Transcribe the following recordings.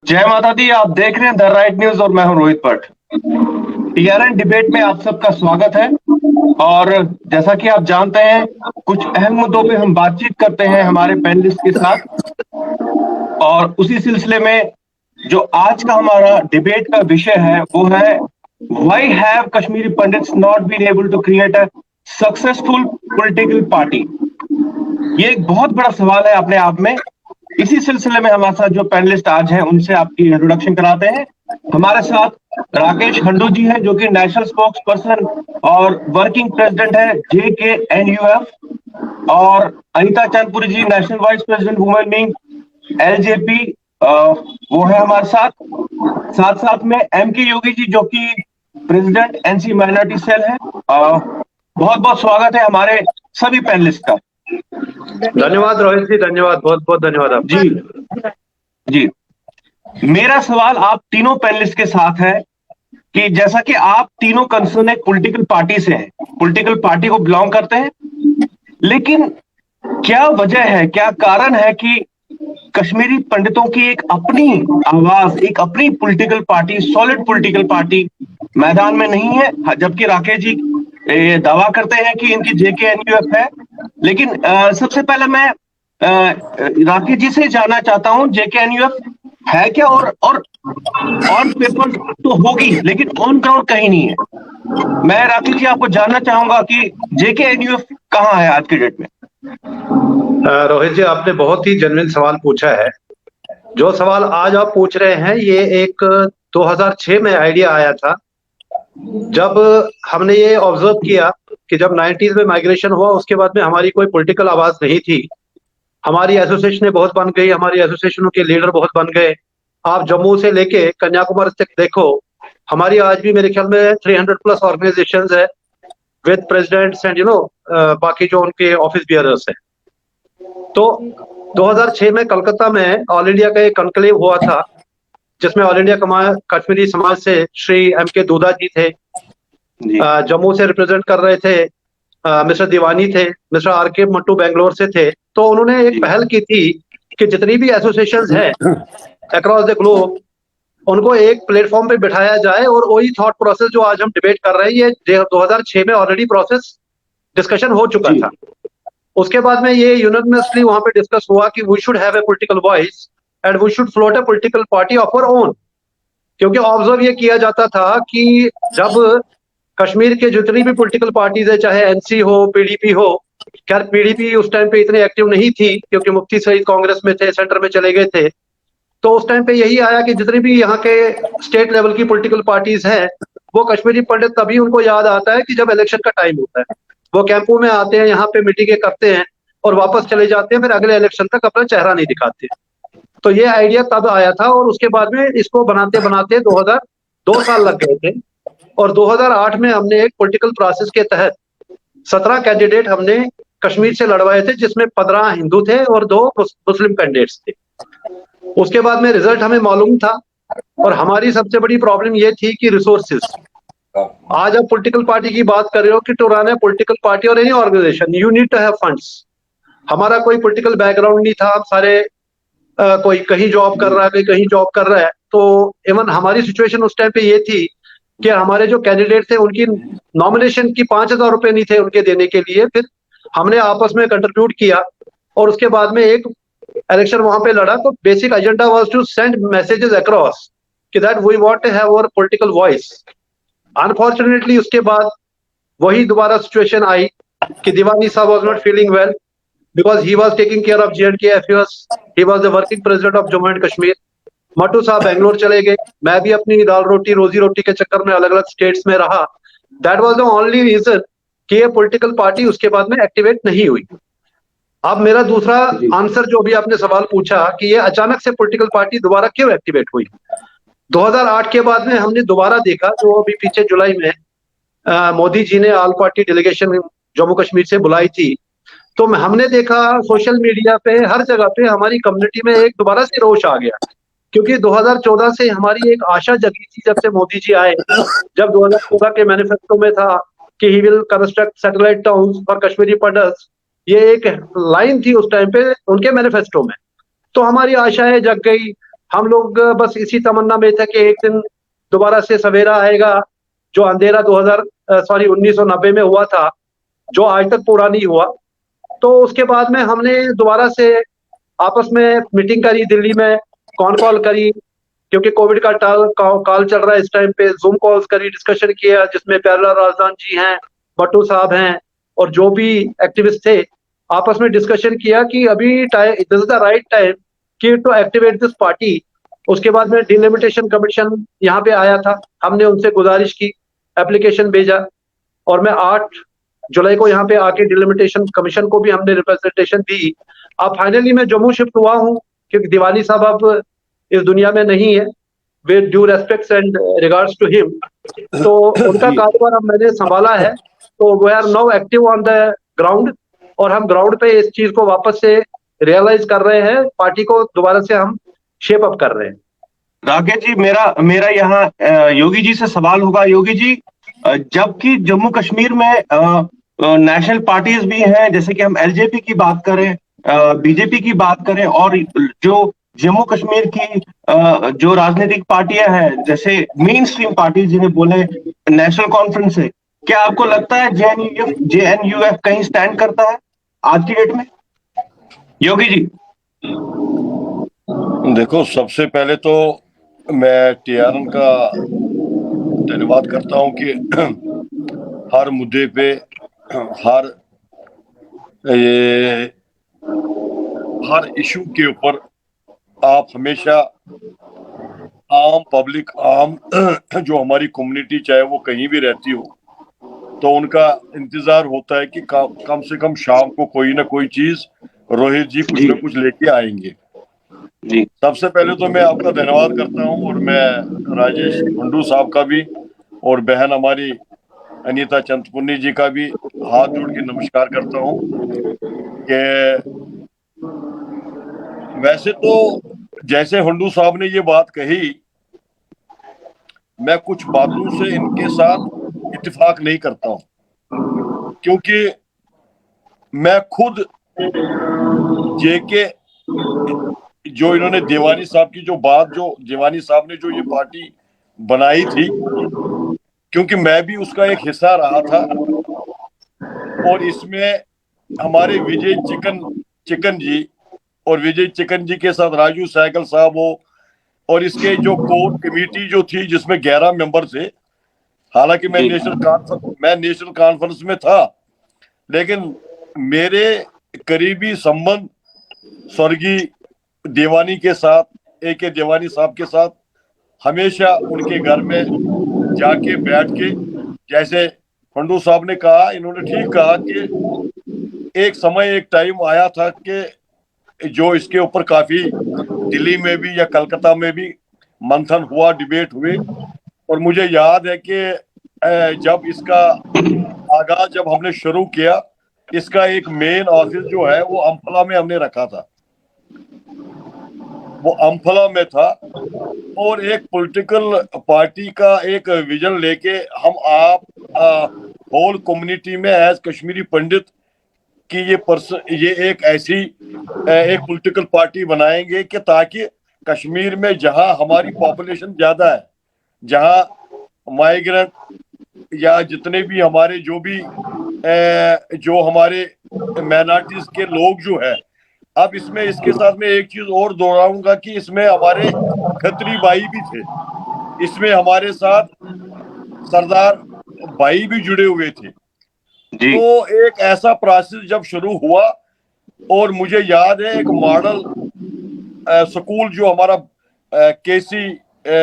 जय माता दी। आप देख रहे हैं द राइट न्यूज और मैं हूं रोहित भट्ट। टीआरएन डिबेट में आप सबका स्वागत है। और जैसा कि आप जानते हैं, कुछ अहम मुद्दों पे हम बातचीत करते हैं हमारे पैनलिस्ट के साथ। और उसी सिलसिले में जो आज का हमारा डिबेट का विषय है वो है, why have Kashmiri Pandits not been able to create a successful political party. ये एक बहुत बड़ा सवाल है अपने आप में। इसी सिलसिले में हमारे साथ जो पैनलिस्ट आज हैं उनसे आपकी इंट्रोडक्शन कराते हैं। हमारे साथ राकेश हंडू जी हैं, जो कि नेशनल स्पोक्स पर्सन और वर्किंग प्रेसिडेंट है JKNUF। और Anita Chandpuri ji, national vice president women wing LJP, वो है हमारे साथ। साथ साथ में MK योगी जी, जो कि प्रेसिडेंट NC माइनॉरिटी सेल है। बहुत बहुत स्वागत है हमारे सभी पैनलिस्ट का। धन्यवाद रोहित जी, धन्यवाद, बहुत बहुत धन्यवाद आपका। जी जी। मेरा सवाल आप तीनों पैनलिस्ट के साथ है कि जैसा कि आप तीनों कंसर्न एक पॉलिटिकल पार्टी से हैं, पॉलिटिकल पार्टी को बिलोंग करते हैं, लेकिन क्या वजह है, क्या कारण है कि कश्मीरी पंडितों की एक अपनी आवाज, एक अपनी political party, solid political party मैदान में नहीं है? जबकि राकेश जी ये दावा करते हैं कि इनकी JKNUF है। लेकिन सबसे पहले मैं राकेश जी से जानना चाहता हूं, JKNUF है क्या? और ऑन पेपर तो होगी, लेकिन ऑन ग्राउंड कहीं नहीं है। मैं राकेश जी आपको जानना चाहूंगा कि JKNUF कहाँ है आज के डेट में? रोहित जी, आपने बहुत ही जेन्युइन सवाल पूछा है। जो सवाल आज आप पूछ रहे हैं ये एक 2006 में आइडिया आया था, जब हमने ये ऑब्जर्व किया कि जब 90s में माइग्रेशन हुआ उसके बाद में हमारी कोई पॉलिटिकल आवाज नहीं थी। हमारी एसोसिएशनें बहुत बन गई, हमारी एसोसिएशनों के लीडर बहुत बन गए। आप जम्मू से लेके कन्याकुमारी तक देखो, हमारी आज भी मेरे ख्याल में 300 प्लस ऑर्गेनाइजेशंस है विद प्रेसिडेंट्स एंड बाकी जो उनके ऑफिस बियरर्स हैं। तो 2006 में कलकत्ता में ऑल इंडिया का एक कॉन्क्लेव हुआ था, जिसमें ऑल इंडिया कश्मीरी समाज से श्री MK दूधा जी थे। जम्मू से रिप्रेजेंट कर रहे थे मिस्टर दीवानी थे, मिस्टर RK मट्टू बेंगलोर से थे। तो उन्होंने एक पहल की थी कि जितनी भी एसोसिएशंस हैं अक्रॉस द ग्लोब, उनको एक प्लेटफॉर्म पे बिठाया जाए। और वही थॉट प्रोसेस जो आज हम डिबेट कर रहे हैं, ये 2006 में ऑलरेडी प्रोसेस डिस्कशन हो चुका था। उसके बाद में ये यूनानिमसली वहां पे डिस्कस हुआ कि we should have a political voice and we should float a political party of our own. क्योंकि ऑब्जर्व ये किया जाता था कि जब कश्मीर के जितनी भी पॉलिटिकल पार्टीज है, चाहे NC हो, PDP हो, खैर PDP उस टाइम पे इतनी एक्टिव नहीं थी क्योंकि मुफ्ती सईद कांग्रेस में थे, सेंटर में चले गए थे। तो उस टाइम पे यही आया कि जितनी भी यहाँ के स्टेट लेवल की पॉलिटिकल पार्टीज हैं, वो कश्मीरी पंडित तभी उनको याद आता है कि जब इलेक्शन का टाइम होता है। वो कैंपों में आते हैं, यहाँ पे मीटिंगें करते हैं और वापस चले जाते हैं, फिर अगले इलेक्शन तक अपना चेहरा नहीं दिखाते। तो ये आइडिया तब आया था और उसके बाद में इसको बनाते बनाते 2002 साल लग गए थे। और 2008 में हमने एक पॉलिटिकल प्रोसेस के तहत 17 कैंडिडेट हमने कश्मीर से लड़वाए थे, जिसमें 15 हिंदू थे और 2 मुस्लिम कैंडिडेट्स थे। उसके बाद में रिजल्ट हमें मालूम था और हमारी सबसे बड़ी प्रॉब्लम ये थी कि रिसोर्सेज। आज आप पॉलिटिकल पार्टी की बात कर रहे हो कि to run a political party और any organisation you need to have funds. हमारा कोई पॉलिटिकल बैकग्राउंड नहीं था, हम सारे कोई कहीं जॉब कर रहा है, कोई कहीं जॉब कर रहा है। तो इवन हमारी सिचुएशन उस टाइम पे ये थी कि हमारे जो कैंडिडेट थे उनकी नॉमिनेशन की 5,000 रुपए नहीं थे उनके देने के लिए। फिर हमने आपस में कंट्रीब्यूट किया और उसके बाद में एक इलेक्शन वहां पे लड़ा। तो basic agenda was to send messages across कि that we want to have our political voice. Unfortunately उसके बाद वही दोबारा सिचुएशन आई कि Diwani sahab was not feeling well because he was taking care of J&K affairs, he was the working president of Jammu and Kashmir. Mattu sahab Bangalore चले गए, मैं भी अपनी दाल रोटी रोजी रोटी के चक्कर में अलग अलग स्टेट्स में रहा। That was the only reason कि ये पॉलिटिकल पार्टी उसके बाद में एक्टिवेट नहीं हुई। अब मेरा दूसरा आंसर जो भी आपने सवाल पूछा कि ये अचानक से पॉलिटिकल पार्टी दोबारा क्यों एक्टिवेट हुई, 2008 के बाद में हमने दोबारा देखा। जो अभी पीछे जुलाई में मोदी जी ने all party delegation Jammu Kashmir से बुलाई थी, तो हमने देखा सोशल मीडिया पे हर जगह पे हमारी कम्युनिटी में एक दोबारा से रोष आ गया। क्योंकि 2014 से हमारी एक आशा जगी थी जब से मोदी जी आए, जब 2014 के मैनिफेस्टो में था कि he will construct satellite towns for Kashmiri pandits. ये एक लाइन थी उस टाइम पे उनके मैनिफेस्टो में। तो हमारी आशाएं जग गई, हम लोग बस इसी तमन्ना में थे कि एक दिन दोबारा से सवेरा आएगा, जो अंधेरा 1990 में हुआ था, जो आज तक पूरा नहीं हुआ। तो उसके बाद में हमने दोबारा से आपस में मीटिंग करी दिल्ली में, कॉल करी, क्योंकि कोविड का काल चल रहा है इस टाइम पे, जूम कॉल्स करी, डिस्कशन किया, जिसमें प्यारेलाल राजदान जी हैं, भट्टू साहब हैं, और जो भी एक्टिविस्ट थे, आपस में डिस्कशन किया कि अभी this is the right time कि टू एक्टिवेट दिस पार्टी। उसके बाद में डिलिमिटेशन कमीशन यहाँ पे आया था, हमने उनसे गुजारिश की, एप्लीकेशन भेजा, और मैं 8 जुलाई को यहाँ पे आके डिलिमिटेशन कमीशन को भी हमने रिप्रेजेंटेशन दी। अब फाइनली मैं जम्मू शिफ्ट हुआ हूँ, क्योंकि दिवाली साहब अब इस दुनिया में नहीं है, with due respects and regards to him. तो उनका कारोबार अब मैंने संभाला है, तो we are now active on the ground, और हम ग्राउंड पे इस चीज को वापस से रियलाइज कर रहे हैं, पार्टी को दोबारा से हम शेप अप कर रहे हैं। राकेश जी, मेरा मेरा यहाँ योगी जी से सवाल होगा। योगी जी, जबकि जम्मू कश्मीर में नेशनल पार्टीज भी हैं, जैसे कि हम एलजेपी की बात करें, बीजेपी की बात करें, और जो जम्मू कश्मीर की जो राजनीतिक पार्टियां हैं, जैसे मेन स्ट्रीम पार्टी जिन्हें बोले नेशनल कॉन्फ्रेंस है, क्या आपको लगता है जेएनयूएफ कहीं स्टैंड करता है आज की डेट में? योगी जी। देखो, सबसे पहले तो मैं टीआरएन का धन्यवाद करता हूं कि हर मुद्दे पे, हर इशू के ऊपर आप हमेशा आम पब्लिक, आम जो हमारी कम्युनिटी, चाहे वो कहीं भी रहती हो, तो उनका इंतजार होता है कि कम से कम शाम को कोई ना कोई चीज रोहित जी कुछ ना कुछ लेके आएंगे। जी। सबसे पहले तो मैं आपका धन्यवाद करता हूं, और मैं राजेश कुंडू साहब का भी, और बहन हमारी अनीता चंदपुन्नी जी का भी हाथ जोड़ के नमस्कार करता हूं कि वैसे तो जैसे हुंडू साहब ने ये बात कही, मैं कुछ बातों से इनके साथ इत्तेफाक नहीं करता हूं, क्योंकि मैं खुद जेके, जो इन्होंने देवानी साहब की जो बात, जो देवानी साहब ने जो ये पार्टी बनाई थी, क्योंकि मैं भी उसका एक हिस्सा रहा था, और इसमें हमारे विजय चिकन जी, और विजय चिकन जी के साथ राजू सहगल साहब हो, और इसके जो कोर कमेटी जो थी जिसमें 11 मेंबर थे, हालांकि मैं नेशनल कॉन्फ्रेंस में था, लेकिन मेरे करीबी संबंध स्वर्गीय देवानी के साथ, AK देवानी साहब के साथ, हमेशा उनके घर में जाके बैठ के, जैसे फंडू साहब ने कहा, इन्होंने ठीक कहा कि एक समय, एक टाइम आया था कि जो इसके ऊपर काफी दिल्ली में भी या कलकत्ता में भी मंथन हुआ, डिबेट हुए, और मुझे याद है कि जब इसका आगाज जब हमने शुरू किया, इसका एक मेन ऑफिस जो है वो अम्फला में हमने रखा था, वो अम्फला में था, और एक पॉलिटिकल पार्टी का एक विजन लेके हम होल कम्युनिटी में एज कश्मीरी पंडित कि ये एक ऐसी एक पॉलिटिकल पार्टी बनाएंगे कि ताकि कश्मीर में जहां हमारी पॉपुलेशन ज्यादा है, जहां माइग्रेंट या जितने भी हमारे जो हमारे माइनॉरिटीज के लोग जो है, अब इसमें इसके साथ में एक चीज और दोहराऊंगा कि इसमें हमारे खत्री भाई भी थे, इसमें हमारे साथ सरदार भाई भी जुड़े हुए थे। तो एक ऐसा प्रोसेस जब शुरू हुआ, और मुझे याद है एक मॉडल स्कूल जो हमारा केसी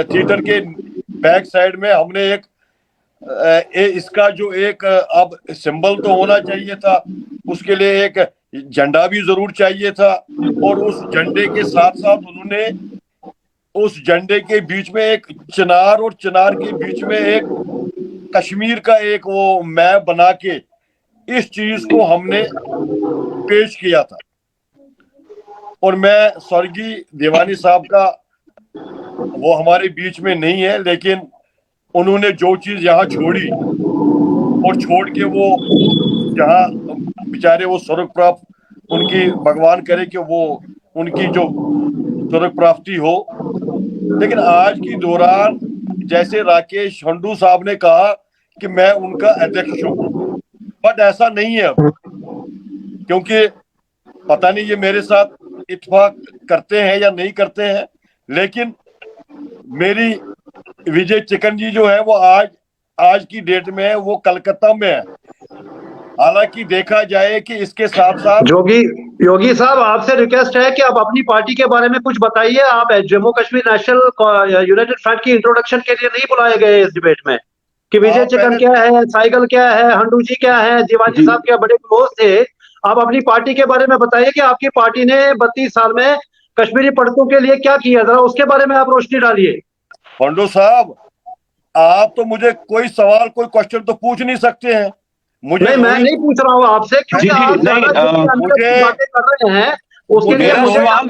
थिएटर के बैक साइड में हमने इसका जो एक अब सिंबल तो होना चाहिए था, उसके लिए एक झंडा भी जरूर चाहिए था, और उस झंडे के साथ साथ उन्होंने उस झंडे के बीच में एक चिनार, और चिनार के बीच में एक कश्मीर का एक वो मैप बना के इस चीज को हमने पेश किया था। और मैं स्वर्गीय देवानी साहब का, वो हमारे बीच में नहीं है, लेकिन उन्होंने जो चीज यहाँ छोड़ी, और छोड़ के वो जहाँ बेचारे वो स्वर्ग प्राप्त, उनकी भगवान करे कि वो उनकी जो स्वर्ग प्राप्ति हो, लेकिन आज की दौरान जैसे राकेश हंडू साहब ने कहा कि मैं उनका अध्यक्ष हूं, बट ऐसा नहीं है अब, क्योंकि पता नहीं ये मेरे साथ इत्तेफाक करते हैं या नहीं करते हैं, लेकिन मेरी विजय चिकन जी जो है वो आज की डेट में है, वो कलकत्ता में है। हालांकि देखा जाए कि इसके साथ साथ योगी साहब, आपसे रिक्वेस्ट है कि आप अपनी पार्टी के बारे में कुछ बताइए। आप Jammu Kashmir national United front की इंट्रोडक्शन के लिए नहीं बुलाए गए इस डिबेट में, कि विजय चिकन क्या है, साइकिल क्या है, हंडू जी क्या है, दीवानी साहब क्या बड़े क्लोज थे। आप अपनी पार्टी के बारे में बताइए कि आपकी पार्टी ने 32 साल में कश्मीरी पंडितों के लिए क्या किया, जरा उसके बारे में आप रोशनी डालिए। हंडू साहब, आप तो मुझे कोई सवाल, कोई क्वेश्चन तो पूछ नहीं सकते हैं। मुझे नहीं, मैं नहीं पूछ रहा हूँ आपसे, क्योंकि आप बातें कर रहे हैं उसके लिए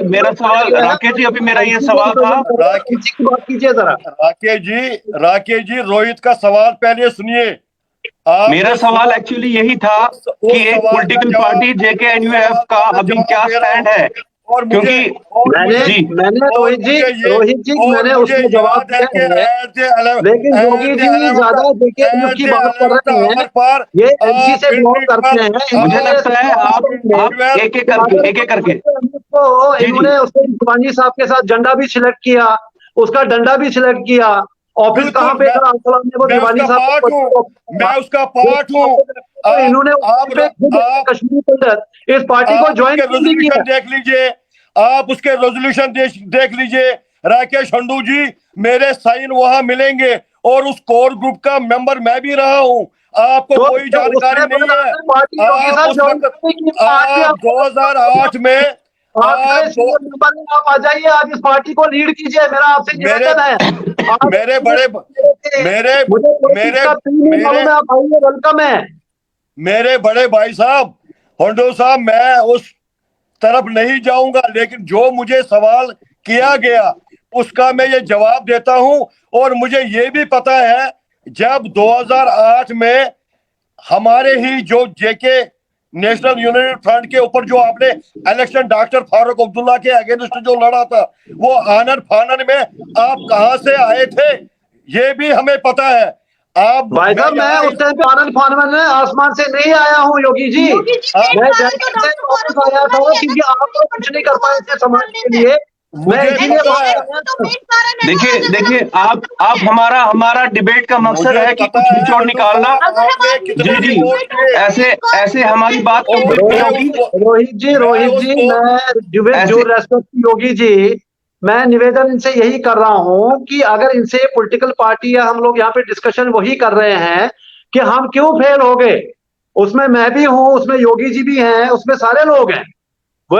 मेरा सवाल राकेश जी, अभी मेरा ये सवाल था। किसी की बात कीजिए जरा। राकेश जी, रोहित का सवाल पहले सुनिए। मेरा सवाल एक्चुअली यही था कि एक पॉलिटिकल पार्टी जेकेएनयूएफ का अभी क्या स्टैंड है, क्योंकि मैंने रोहित जी मैंने उसका जवाब दिया है, लेकिन योगी जी ज्यादा जेकेएनयूएफ की बात कर रहे हैं, ये एमसी से बिलोंग करते हैं। मुझे लगता है आप एक एक करके तो इन्होंने उसके दीवानी साहब के साथ झंडा भी सिलेक्ट किया, उसका डंडा भी सिलेक्ट किया। ऑफिस कहाँ पे था वो दीवानी साहब, मैं उसका पार्ट हूँ। इन्होंने कश्मीरी पंडित इस पार्टी को ज्वाइन रेजोल्यूशन देख लीजिए, आप उसके रेजोल्यूशन देख लीजिए राकेश हंडू जी, मेरे साइन वहां मिलेंगे, और उस कोर ग्रुप का मेंबर मैं भी रहा हूं। आपको कोई जानकारी नहीं है। आप उस वक्त 2008 में आप आ जाइए, आप इस पार्टी को लीड कीजिए, मेरा आपसे निवेदन है। वेलकम है। मेरे बड़े भाई साहब हंडो साहब, मैं उस तरफ नहीं जाऊंगा, लेकिन जो मुझे सवाल किया गया उसका मैं ये जवाब देता हूं। और मुझे ये भी पता है, जब 2008 में हमारे ही जो जेके नेशनल यूनाइटेड फ्रंट के ऊपर जो आपने इलेक्शन डॉक्टर फारूक अब्दुल्ला के अगेंस्ट जो लड़ा था, वो आनन फानन में आप कहां से आए थे ये भी हमें पता है। आप भाई साहब, मैं उस टाइम पे आनंद फानन में आसमान से नहीं आया हूँ योगी जी, मैं जयपुर से वापस आया था, क्योंकि आप तो कुछ नहीं कर पाए थे समाज के लिए। देखिए आप हमारा डिबेट का मकसद है कि कुछ निचोड़ निकालना। जी ऐसे हमारी बात रोहित जी मैं जो रेस्पेक्ट योगी जी, मैं निवेदन इनसे यही कर रहा हूं कि अगर इनसे पॉलिटिकल पार्टी या हम लोग यहाँ पे डिस्कशन वही कर रहे हैं कि हम क्यों फेल हो गए, उसमें मैं भी हूं, उसमें योगी जी भी हैं, उसमें सारे लोग हैं, वो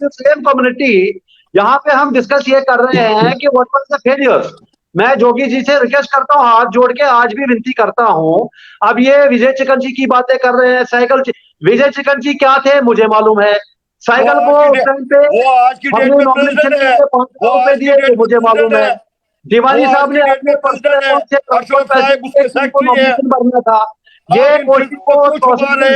सेम कम्युनिटी। यहाँ पे हम डिस्कस ये कर रहे हैं कि व्हाट वाज द फेलियर। मैं योगी जी से रिक्वेस्ट करता हूँ, हाथ जोड़ के आज भी विनती करता हूँ। अब ये विजय चिकन जी की बातें कर रहे हैं, साइकिल विजय चिकन जी क्या थे मुझे मालूम है, साइकिल को उस टाइम पे हमने नॉमिनेशन के 5 रुपए दिए थे मुझे मालूम है। दीवानी साहब ने अपने नॉमिनेशन भरना था। ये कोशिश को कोशिश कर रहे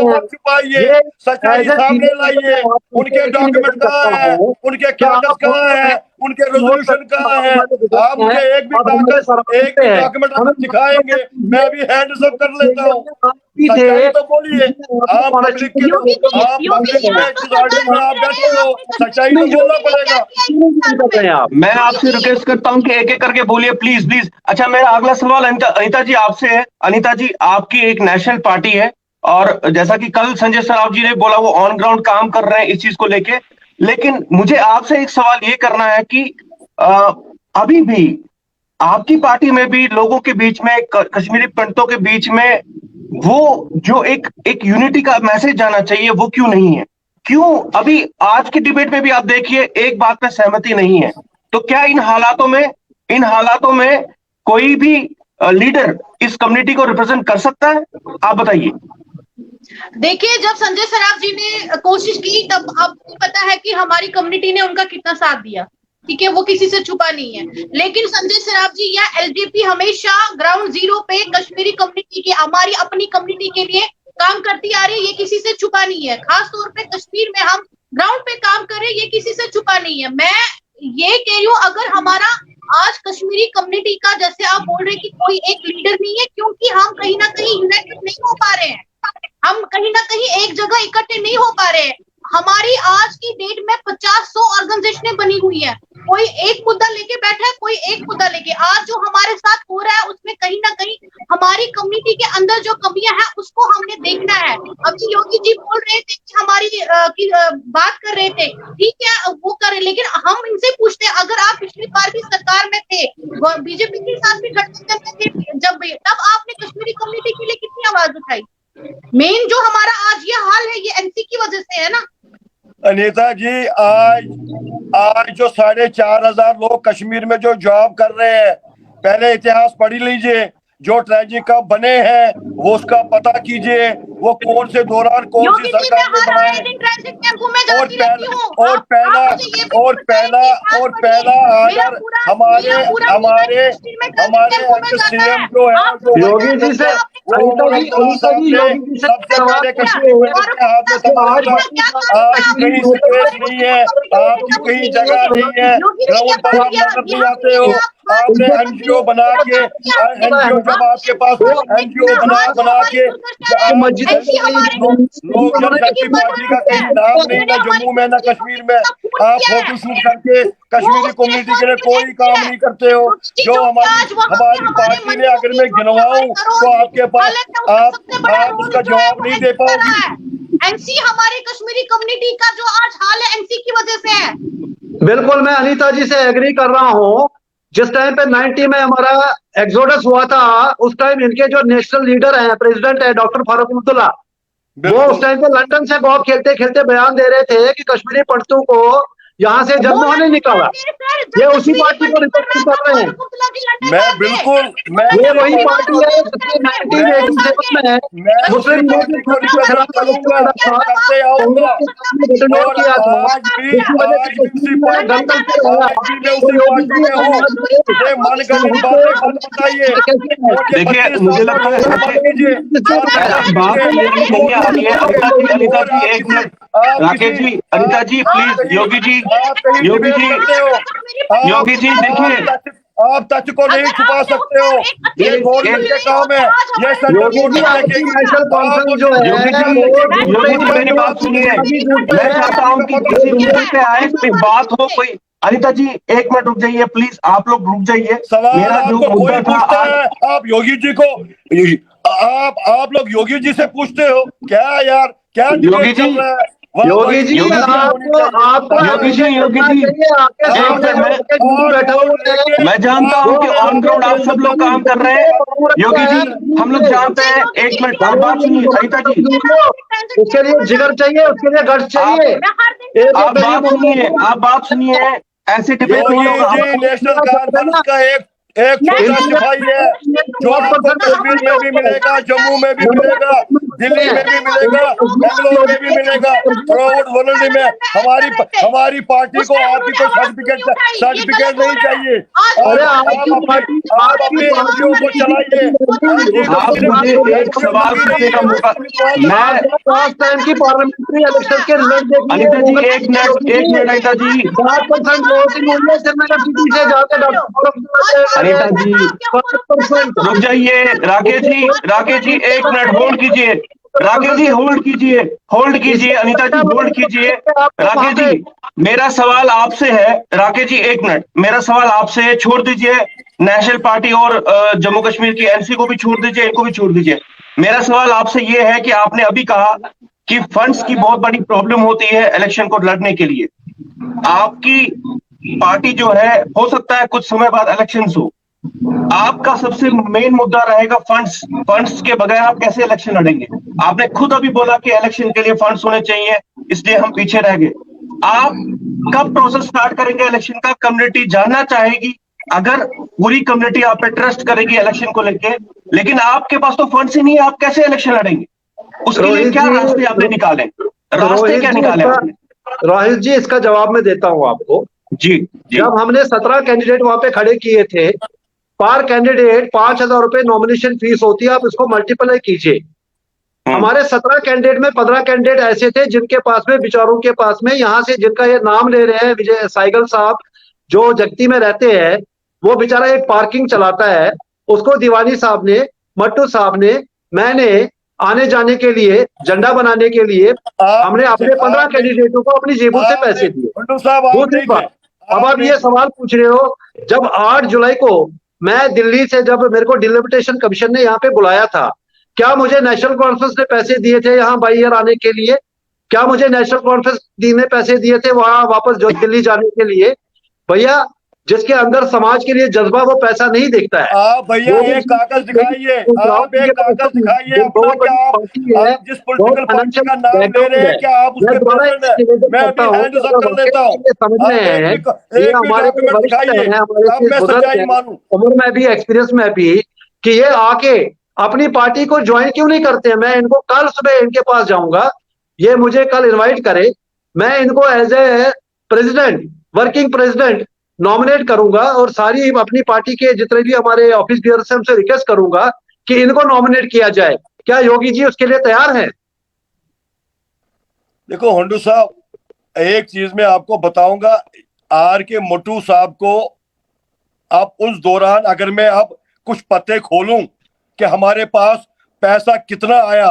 हैं, ये सच्चाई सामने लाइए। उनके डॉक्यूमेंट कहाँ है, उनके कागज कहाँ है, उनके रेजोल्यूशन कहाँ है? आप मुझे एक भी डॉक्यूमेंट अगर दिखाएंगे, मैं भी हैंड्स अप कर लेता हूँ। सच्चाई तो बोलिए, आप पब्लिक के में आप बैठे हो, सच्चाई तो बोलना पड़ेगा। मैं आपसे रिक्वेस्ट करता हूँ कि एक एक करके बोलिए, प्लीज प्लीज। अच्छा, मेरा अगला सवाल अनिता जी आपसे है। अनिता जी, आपकी एक नेशनल पार्टी है, और जैसा कि कल संजय सराफ जी ने बोला, वो ऑन ग्राउंड काम कर रहे हैं इस चीज को लेके। लेकिन मुझे आपसे एक सवाल ये करना है कि अभी भी आपकी पार्टी में भी लोगों के बीच में, कश्मीरी पंडितों के बीच में, वो जो एक यूनिटी का मैसेज जाना चाहिए, वो क्यों नहीं है? क्यों अभी आज की डिबेट में भी आप देखिए एक बात पे सहमति नहीं है? तो क्या इन हालातों में कोई भी लीडर इस कम्युनिटी को रिप्रेजेंट कर सकता है? आप बताइए। देखिए, जब संजय सराफ जी ने कोशिश की, तब आपको पता है कि हमारी कम्युनिटी ने उनका कितना साथ दिया। ठीक है, वो किसी से छुपा नहीं है। लेकिन संजय सराफ जी या एलजेपी हमेशा ग्राउंड जीरो पे कश्मीरी कम्युनिटी की, हमारी अपनी कम्युनिटी के लिए काम करती आ रही है, ये किसी से छुपा नहीं है। खास तौर पे कश्मीर में हम ग्राउंड पे काम कर रहे हैं, ये किसी से छुपा नहीं है। मैं ये कह रही हूँ, अगर हमारा आज कश्मीरी कम्युनिटी का, जैसे आप बोल रहे हैं कि कोई एक लीडर नहीं है, क्योंकि हम कहीं ना कहीं यूनाइटेड नहीं हो पा रहे हैं, हम कहीं ना कहीं एक जगह इकट्ठे नहीं हो पा रहे हैं। हमारी आज की डेट में 50-100 ऑर्गेनाइजेशनें बनी हुई है, कोई एक मुद्दा लेके बैठा है, कोई एक मुद्दा लेके। आज जो हमारे साथ हो रहा है उसमें कहीं ना कहीं हमारी कम्युनिटी के अंदर जो कमियां हैं उसको हमने देखना है। अभी योगी जी बोल रहे थे कि हमारी बात कर रहे थे, ठीक है वो कर रहे, लेकिन हम इनसे पूछते हैं, अगर आप पिछली बार भी सरकार में थे, बीजेपी के साथ भी गठबंधन में थे, जब तब आपने कश्मीरी कम्युनिटी के लिए कितनी आवाज उठाई? मेन जो हमारा आज ये हाल है, ये एनसी की वजह से है ना। अनीता जी, आज जो 4,500 लोग कश्मीर में जो जॉब कर रहे हैं, पहले इतिहास पढ़ लीजिए, जो ट्रेजिक बने हैं वो उसका पता कीजिए, वो कौन से दौरान कौन सी सरकार ने बनाए। और पहला आर्डर हमारे सीएम जो है, योगी जी से सबसे पहले कश्मीर के हाथ में संभाला। आपकी कहीं स्पेस नहीं है, आपकी कहीं जगह नहीं है, ग्राउंड पर आप नजर नहीं आते हो। आपने एनजीओ बना के, एनजीओ जब आपके पास एनजीओ बना के लोक जनशक्ति पार्टी का कहीं नाम नहीं, ना जम्मू में ना कश्मीर में, आप फोटो शूट करके कश्मीरी कम्युनिटी के लिए कोई काम नहीं करते हो। जो हमारी पार्टी ने, अगर मैं गिनवाऊं तो आपके पास आप उसका जवाब नहीं दे पाओगी। एनसी हमारे कश्मीरी कम्युनिटी का जो आज हाल है एनसी की वजह से है। बिल्कुल, मैं अनीता जी से एग्री कर रहा हूँ। जिस टाइम पे 90 में हमारा एक्सोडस हुआ था, उस टाइम इनके जो नेशनल लीडर हैं, प्रेसिडेंट है डॉक्टर फारूक अब्दुल्ला, वो उस टाइम पे लंदन से गॉल्फ खेलते खेलते बयान दे रहे थे कि कश्मीरी पंडितों को यहाँ से जम्मू ने निकाला। ये उसी पार्टी को रिप्रेजेंट कर रहे हैं। मैं बिल्कुल, ये वही पार्टी है जिसने 1987 में मुस्लिम लीग को खिलाफ करूंगा, करते आऊंगा। और आज भी उसी पार्टी में हूँ। ये मनगढ़ंत बातें मत बताइए। देखिए, मुझे लगता है बात अनिता जी एक मिनट, राकेश जी, अनिता जी प्लीज, योगी जी देखिए, आप तथ्य को नहीं छुपा सकते हो, ये गवर्नमेंट के काम है, ये सेंट्रल नेशनल कॉन्फ्रेंस जो है। योगी जी मेरी बात सुनिए, मैं चाहता हूँ कि किसी मुद्दे पे आए, कोई बात हो, कोई। अनिता जी एक मिनट रुक जाइए प्लीज, आप लोग रुक जाइए। सवाल मेरा जो आपको कोई मुद्दा पूछता था, है, आप योगी जी को, आप लोग योगी जी से पूछते हो क्या? यार क्या योगी जी, योगी जी आपको योगी जी मैं जानता हूँ कि ऑन ग्राउंड आप सब लोग काम कर रहे हैं। योगी जी हम लोग जानते हैं, एक मिनट आप बात सुनिए अनिता जी। उसके लिए जिगर चाहिए, उसके लिए गट्स चाहिए। आप बात सुनिए, ऐसे डिबेट नहीं होगा। नेशनल कॉन्फ्रेंस का एक छोटा सिपाही है, जो आपको कश्मीर में भी मिलेगा, जम्मू में भी मिलेगा, दिल्ली में भी मिलेगा, बेंगलोर में भी मिलेगा, थ्रूआउट वर्ल्ड में। हमारी पार्टी को आपकी कोई सर्टिफिकेट नहीं चाहिए। आप अपने एनजीओ को चलाइए। आप मुझे एक सवाल पूछने का मौका, मैं लास्ट टाइम की पार्लियामेंट्री इलेक्शन के रिजल्ट देखिए। अनिता जी एक मिनट अनिता जी, 4% वोटिंग हुई है श्रीनगर सिटी से जाके डॉक्टर अनिता जी रुक जाइए। राकेश जी एक मिनट होल्ड कीजिए। राकेश जी होल्ड कीजिए। अनिता जी होल्ड कीजिए। राकेश जी मेरा सवाल आपसे है। राकेश जी एक मिनट, मेरा सवाल आपसे है, छोड़ दीजिए नेशनल पार्टी और जम्मू कश्मीर की एनसी को भी छोड़ दीजिए, इनको भी छोड़ दीजिए। मेरा सवाल आपसे ये है कि आपने अभी कहा कि फंड्स की बहुत बड़ी प्रॉब्लम होती है इलेक्शन को लड़ने के लिए। आपकी पार्टी जो है, हो सकता है कुछ समय बाद इलेक्शंस हो, आपका सबसे मेन मुद्दा रहेगा फंड्स के बगैर आप कैसे इलेक्शन लड़ेंगे? आपने खुद अभी बोला कि इलेक्शन के लिए फंड्स होने चाहिए, इसलिए हम पीछे रह गए। आप कब प्रोसेस स्टार्ट करेंगे इलेक्शन का? कम्युनिटी जानना चाहेगी। अगर पूरी कम्युनिटी आप पे ट्रस्ट करेगी इलेक्शन को लेके, लेकिन आपके पास तो फंड्स ही नहीं है, आप कैसे इलेक्शन लड़ेंगे? उसके लिए क्या रास्ते आपने निकाले? रास्ते क्या निकाले आपने? रोहित जी इसका जवाब मैं देता हूं आपको। जी जब हमने 17 कैंडिडेट वहां पे खड़े किए थे, पर कैंडिडेट 5,000 रुपए नॉमिनेशन फीस होती है, आप इसको मल्टीप्लाई कीजिए। हमारे 17 कैंडिडेट में 15 कैंडिडेट ऐसे थे जिनके पास में, बेचारों के पास में, यहाँ से जिनका ये नाम ले रहे हैं, विजय साइगल साहब, जो जगती में रहते हैं, वो बेचारा एक पार्किंग चलाता है, उसको दीवानी साहब ने, मट्टू साहब ने, मैंने आने जाने के लिए, झंडा बनाने के लिए हमने अपने 15 कैंडिडेटों को अपनी जेबों से पैसे दिए। हंडू साहब आप दूसरी नहीं थे। बात, अब आप ये सवाल पूछ रहे हो, जब 8 जुलाई को मैं दिल्ली से, जब मेरे को डिलिमिटेशन कमीशन ने यहाँ पे बुलाया था, क्या मुझे नेशनल कॉन्फ्रेंस ने पैसे दिए थे यहाँ बाई ईयर आने के लिए? क्या मुझे नेशनल कॉन्फ्रेंस ने पैसे दिए थे वहां वापस जो दिल्ली जाने के लिए? भैया, जिसके अंदर समाज के लिए जज्बा, वो पैसा नहीं देखता है। आप भैया एक कागज दिखाइए, आप एक कागज दिखाइए अपना, क्या आप जिस पॉलिटिकल पार्टी का नाम ले रहे हैं, क्या आप उसके प्रेसिडेंट हैं? मैं अभी हैंड अप कर लेता हूँ, समझ रहे हैं, ये हमारे डॉक्यूमेंट दिखाइए, अब मैं सच्चाई मानूं। उम्र में भी, एक्सपीरियंस में भी, कि ये आके अपनी पार्टी को ज्वाइन क्यों नहीं करते हैं। मैं इनको कल सुबह इनके पास जाऊंगा, ये मुझे कल इनवाइट करे, मैं इनको as a president, working president nominate करूंगा और सारी अपनी पार्टी के जितने भी हमारे ऑफिस बियर से हमसे रिक्वेस्ट करूंगा कि इनको नॉमिनेट किया जाए। क्या योगी जी उसके लिए तैयार हैं? देखो हंडू साहब, एक चीज मैं आपको बताऊंगा, आर के मोटू साहब को अब उस दौरान अगर मैं अब कुछ पते खोलूं कि हमारे पास पैसा कितना आया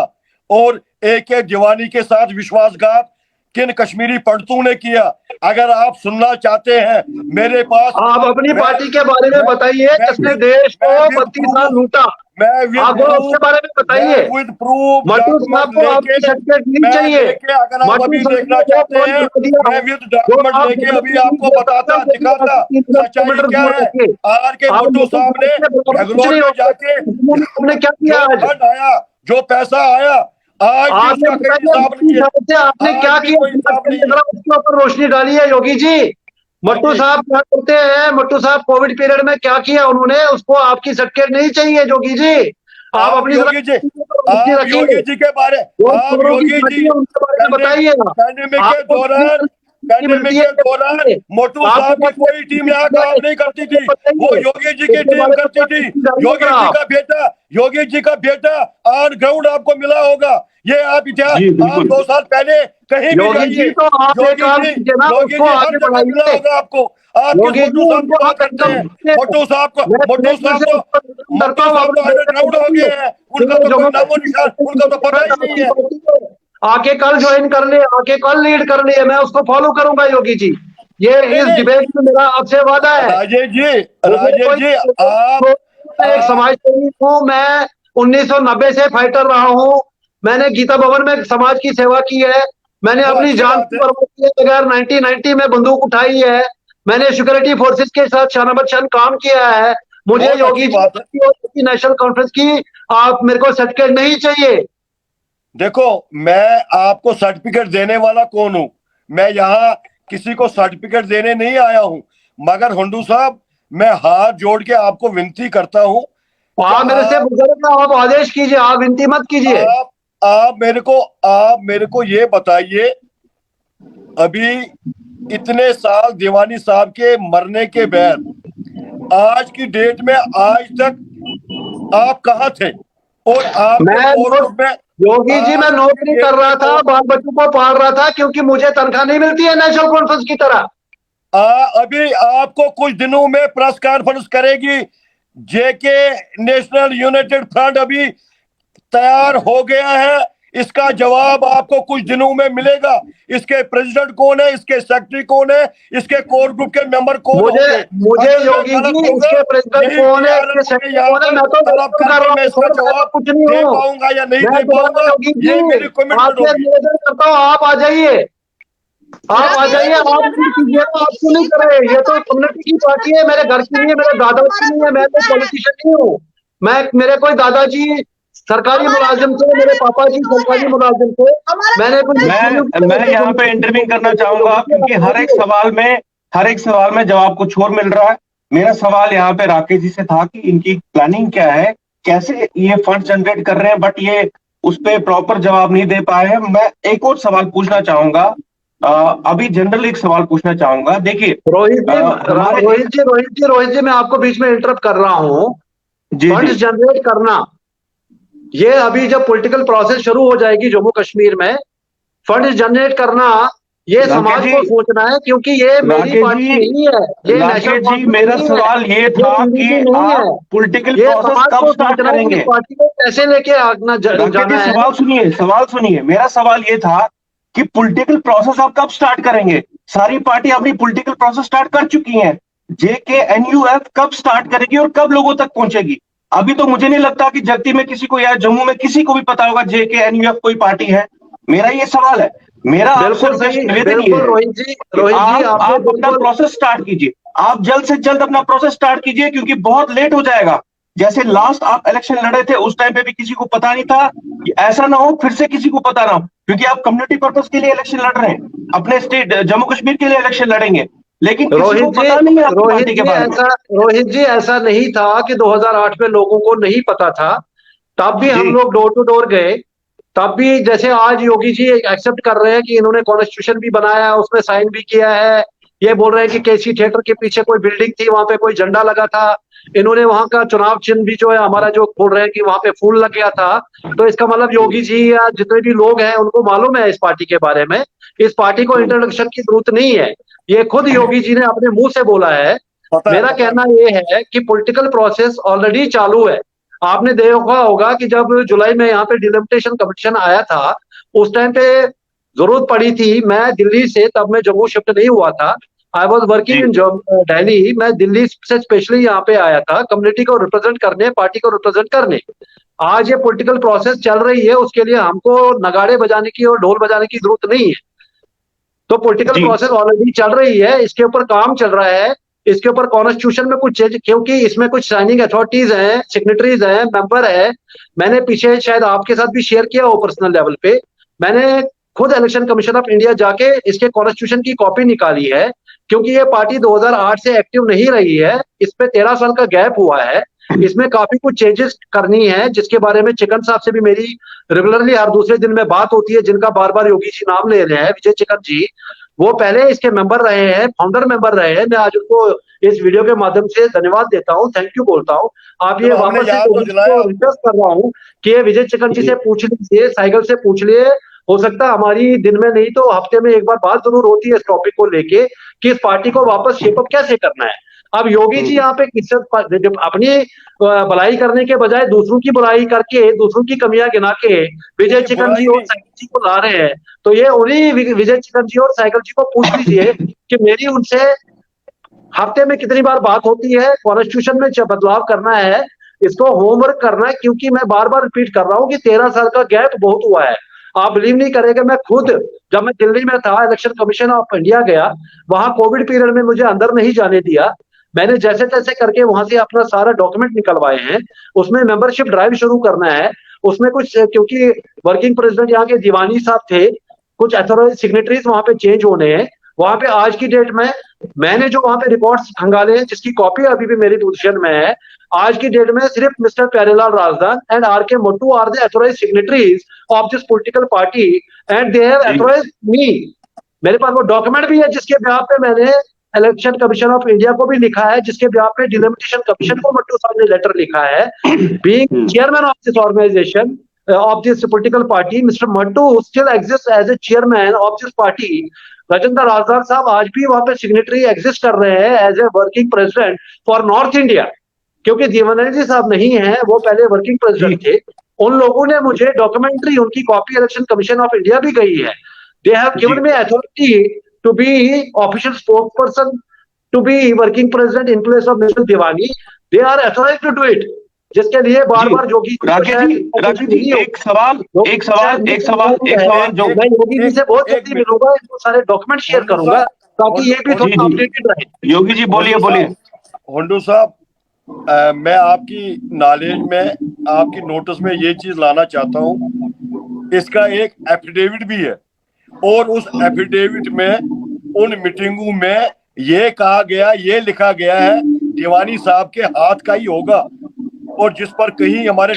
और एक एक दीवानी के साथ विश्वासघात किन कश्मीरी पंडितों ने किया, अगर आप सुनना चाहते हैं मेरे पास, आप अपनी पार्टी के बारे में बताइए, जिसने देश को 32 साल लूटा, आप उसके बारे में बताइए। विद प्रूफ मट्टू साहब को आपकी सर्टिफिकेट नहीं चाहिए। अगर आप अभी देखना चाहते हैं, मैं विद डॉक्यूमेंट लेके अभी आपको बताता, दिखाता सच्चाई क्या है। आर के मोटू साहब ने बेंगलोर में जाके आपने क्या किया? फंड आया, जो पैसा आया, आज भी उसका कोई हिसाब नहीं है। आपने क्या किया? उसके ऊपर रोशनी डाली है योगी जी। मट्टू साहब क्या करते हैं? मट्टू साहब कोविड पीरियड में क्या किया उन्होंने? उसको आपकी सर्टिफिकेट नहीं चाहिए योगी जी। आप अपनी योगी जी के बारे, आप योगी जी बताइए। पैंडेमिक के दौरान मोटू साहब की कोई टीम यहाँ काम नहीं करती थी, वो योगी जी की टीम करती थी। योगी जी का बेटा ऑन ग्राउंड आपको मिला होगा, ये आप इतिहास, आप 2 साल पहले कहीं भी जाइए, योगी जी हर जगह मिला होगा आपको। आप मोटू साहब को बात करते हैं, मोटू साहब को अंडरग्राउंड हो गए हैं, उनका तो कोई नामो निशान, उनका तो पता ही नहीं है। आके कल ज्वाइन कर ले, आके कल लीड कर ले, मैं उसको फॉलो करूंगा योगी जी। ये इस डिबेट में मेरा आपसे वादा है। राजेश जी आप एक समाज सेवी हूँ, मैं 1990 से फाइटर रहा हूँ। मैंने गीता भवन में समाज की सेवा की है, मैंने अपनी जान की परवाह किए बगैर 1990 में बंदूक उठाई है, मैंने सिक्योरिटी फोर्सेस के साथ शान काम किया है। मुझे योगी जी नेशनल कॉन्फ्रेंस की आप मेरे को सर्टिफिकेट नहीं चाहिए। देखो, मैं आपको सर्टिफिकेट देने वाला कौन हूं? मैं यहाँ किसी को सर्टिफिकेट देने नहीं आया हूं, मगर हंडू साहब मैं हाथ जोड़ के आपको विनती करता हूं, आप मेरे से बुजुर्ग, आप आदेश कीजिए, आप विनती मत कीजिए। आप मेरे को ये बताइए, अभी इतने साल दीवानी साहब के मरने के बाद आज की डेट में आज तक आप कहाँ थे? और आप योगी जी, मैं नौकरी कर रहा था, बाल बच्चों को पाल रहा था, क्योंकि मुझे तनख्वाह नहीं मिलती है नेशनल कॉन्फ्रेंस की तरह। अभी आपको कुछ दिनों में प्रेस कॉन्फ्रेंस करेगी जेके नेशनल यूनाइटेड फ्रंट, अभी तैयार हो गया है, इसका जवाब आपको कुछ दिनों में मिलेगा। इसके प्रेसिडेंट कौन है, इसके सेक्रेटरी कौन है, इसके कोर ग्रुप के मेंबर कौन होंगे? मुझे योगी जी इसके प्रेसिडेंट कौन है, इसके सेक्रेटरी कौन है, मैं तो मैं इसका जवाब कुछ नहीं दे पाऊंगा या नहीं दे पाऊंगा, ये मेरी कमिटमेंट होगी। आप आ जाइए, आप आ जाइए, आप क्यों नहीं कर रहे? ये तो कम्युनिटी की पार्टी है, मेरे घर की नहीं है, मेरे दादाजी नहीं है, मैं कोई पॉलिटिशियन नहीं हूँ। मेरे कोई दादाजी सरकारी मुलाजिम थे, मेरे पापा जी सरकारी मुलाजिम थे। मैं यहाँ पे इंटरव्यू करना चाहूंगा, क्योंकि हर एक सवाल में जवाब कुछ और मिल रहा है। मेरा सवाल यहाँ पे राकेश जी से था कि इनकी प्लानिंग क्या है, कैसे ये फंड जनरेट कर रहे हैं, बट ये उस पर प्रॉपर जवाब नहीं दे पाए हैं। मैं एक और सवाल पूछना चाहूंगा, अभी जनरल एक सवाल पूछना चाहूंगा। देखिए रोहित जी, मैं आपको बीच में इंटरप्ट कर रहा हूँ। फंड जनरेट करना, ये अभी जब पॉलिटिकल प्रोसेस शुरू हो जाएगी जम्मू कश्मीर में, फंड जनरेट करना ये राकेश समाज जी, को सोचना है, क्योंकि ये मेरी राकेश पार्टी जी, नहीं है, ये राकेश नेशनल जी, कॉन्फ्रेंस मेरा नहीं है, सवाल ये ये था टीडीपी कि नहीं है। आप पॉलिटिकल ये प्रोसेस समाज कब को स्टार्ट सोचना है कि इस करेंगे? पार्टी को कैसे लेके आगना राकेश जी, जाना है। सवाल सुनिए, मेरा सवाल ये था कि पॉलिटिकल प्रोसेस आप कब स्टार्ट करेंगे? सारी पार्टी अपनी पॉलिटिकल प्रोसेस स्टार्ट कर चुकी है। JKNUF कब स्टार्ट करेगी और कब लोगों तक पहुंचेगी? अभी तो मुझे नहीं लगता कि जगती में किसी को या जम्मू में किसी को भी पता होगा JKNUF कोई पार्टी है। मेरा ये सवाल है, मेरा आपसे बिल्कुल रिक्वेस्ट सही, निवेदन ये बिल्कुल है कि रोहित जी आपने आप अपना बिल्कुल प्रोसेस स्टार्ट कीजिए। आप जल्द से जल्द अपना प्रोसेस स्टार्ट कीजिए, क्योंकि बहुत लेट हो जाएगा। जैसे लास्ट आप इलेक्शन लड़े थे उस टाइम पे भी किसी को पता नहीं था, कि ऐसा ना हो फिर से किसी को पता ना हो, क्योंकि आप कम्युनिटी पर्पस के लिए इलेक्शन लड़ रहे हैं, अपने स्टेट जम्मू कश्मीर के लिए इलेक्शन लड़ेंगे, लेकिन किसी को रोहित जी पता नहीं है आपकी रोहित पार्टी के जी बारे में। ऐसा रोहित जी ऐसा नहीं था कि 2008 में लोगों को नहीं पता था। तब भी हम जी लोग डोर टू डोर गए। तब भी जैसे आज योगी जी एक्सेप्ट कर रहे हैं कि इन्होंने कॉन्स्टिट्यूशन भी बनाया है, उसमें साइन भी किया है। ये बोल रहे हैं कि केसी थिएटर के पीछे कोई बिल्डिंग थी, वहां पे कोई झंडा लगा था। इन्होंने वहां का चुनाव चिन्ह भी जो है हमारा, जो बोल रहे हैं कि वहां पे फूल लग गया था। तो इसका मतलब योगी जी या जितने भी लोग हैं उनको मालूम है इस पार्टी के बारे में। इस पार्टी को इंट्रोडक्शन की जरूरत नहीं है, ये खुद योगी जी ने अपने मुंह से बोला है। मेरा पता है कहना मुझे। ये है कि पॉलिटिकल प्रोसेस ऑलरेडी चालू है। आपने देखा होगा कि जब जुलाई में यहाँ पे डिलिमिटेशन कमीशन आया था, उस टाइम पे जरूरत पड़ी थी। मैं दिल्ली से, तब मैं जम्मू शिफ्ट नहीं हुआ था, आई वॉज वर्किंग जी इन दिल्ली। मैं दिल्ली से स्पेशली यहाँ पे आया था कम्युनिटी को रिप्रेजेंट करने, पार्टी को रिप्रेजेंट करने। आज ये पॉलिटिकल प्रोसेस चल रही है, उसके लिए हमको नगाड़े बजाने की और ढोल बजाने की जरूरत नहीं है। तो पॉलिटिकल जी प्रोसेस ऑलरेडी चल रही है, इसके ऊपर काम चल रहा है। इसके ऊपर कॉन्स्टिट्यूशन में कुछ चेंज, क्योंकि इसमें कुछ साइनिंग अथॉरिटीज हैं, सिग्नेटरीज हैं, मेंबर है। मैंने पीछे शायद आपके साथ भी शेयर किया हो पर्सनल लेवल पे। मैंने खुद इलेक्शन कमीशन ऑफ इंडिया जाके इसके कॉन्स्टिट्यूशन की कॉपी निकाली है, क्योंकि ये पार्टी 2008 से एक्टिव नहीं रही है। इस पे 13 साल का गैप हुआ है। इसमें काफी कुछ चेंजेस करनी है, जिसके बारे में चिकन साहब से भी मेरी रेगुलरली हर दूसरे दिन में बात होती है, जिनका बार बार योगी जी नाम ले रहे हैं, विजय चिकन जी। वो पहले इसके मेंबर रहे हैं, फाउंडर मेंबर रहे हैं। मैं आज उनको इस वीडियो के माध्यम से धन्यवाद देता हूँ, थैंक यू बोलता हूँ। आप ये चलो, हमने वापस से याद तो योगी जी दिलाया को आपको। रिक्वेस्ट कर रहा हूँ कि ये विजय चिकन जी जी से पूछ लीजिए, साइकिल से पूछ लिए। हो सकता है हमारी दिन में नहीं तो हफ्ते में एक बार बात जरूर होती है इस टॉपिक को लेके, कि इस पार्टी को वापस शेपअप कैसे करना है। अब योगी जी यहाँ पे अपनी भलाई करने के बजाय दूसरों की बुराई करके, दूसरों की कमियां गिना के विजय नहीं, चिकन बुराई जी और नहीं। साइकिल जी को ला रहे हैं। तो ये उन्हीं विजय चिकन जी और साइकिल जी को पूछ लीजिए कि मेरी उनसे हफ्ते में कितनी बार बात होती है। कॉन्स्टिट्यूशन में बदलाव करना है, इसको होमवर्क करना है, क्योंकि मैं बार बार रिपीट कर रहा हूँ कि 13 साल का गैप बहुत हुआ है। आप बिलीव नहीं करेंगे, मैं खुद जब मैं दिल्ली में था, इलेक्शन कमीशन ऑफ इंडिया गया, वहां कोविड पीरियड में मुझे अंदर नहीं जाने दिया। मैंने जैसे तैसे करके वहां से अपना सारा डॉक्यूमेंट निकलवाए हैं। उसमें मेंबरशिप ड्राइव शुरू करना है। उसमें कुछ, क्योंकि वर्किंग प्रेसिडेंट यहाँ के दीवानी साहब थे, कुछ अथॉराइज सिग्नेटरीज वहां पे चेंज होने हैं। वहां पे आज की डेट में मैंने जो वहां पे रिकॉर्ड्स खंगाले हैं, जिसकी कॉपी अभी भी मेरी पोजीशन में है, आज की डेट में सिर्फ mister Pyarelal Rajdan and R K Motu are the authorised signatories of this political party, and they have जी अथॉराइज्ड मी। मेरे पास वो डॉक्यूमेंट भी है जिसके ब्याह पे मैंने इलेक्शन कमीशन ऑफ इंडिया को भी लिखा है, जिसके ब्याह पे डिलिमिटेशन कमीशन को मट्टू साहब ने लेटर लिखा है। Being chairman of this organisation of this political party, Mr. Mattu still exists as a chairman of this party. Rajendra Rajdar sahab आज भी वहां पे सिग्नेटरी एग्जिस्ट कर रहे हैं as a working president for north India, क्योंकि दीवानंद जी साहब नहीं है, वो पहले वर्किंग प्रेसिडेंट थे। उन लोगों ने मुझे डॉक्यूमेंट्री, उनकी copy election commission of India भी गई है। They have given me authority to be official spokesperson, to be working president in place of mister Diwani. They are authorised to do it, जिसके लिए बार बार योगी राकेश जी, एक सवाल जो मैं योगी जी से बहुत एक जल्दी मिनट। मिलूंगा, इनको सारे डॉक्यूमेंट शेयर होंडू करूंगा, साहब, ताकि ये भी जी थोड़ा जी अपडेटेड रहे। योगी जी बोलिए होंडू बोलिए। साहब, होंडू साहब, मैं आपकी नॉलेज में, आपकी नोटिस में ये चीज लाना चाहता हूँ। इसका एक एफिडेविट भी है, और उस एफिडेविट में उन मीटिंगों में ये कहा गया, ये लिखा गया है दीवानी साहब के हाथ का ही होगा, और जिस पर कहीं हमारे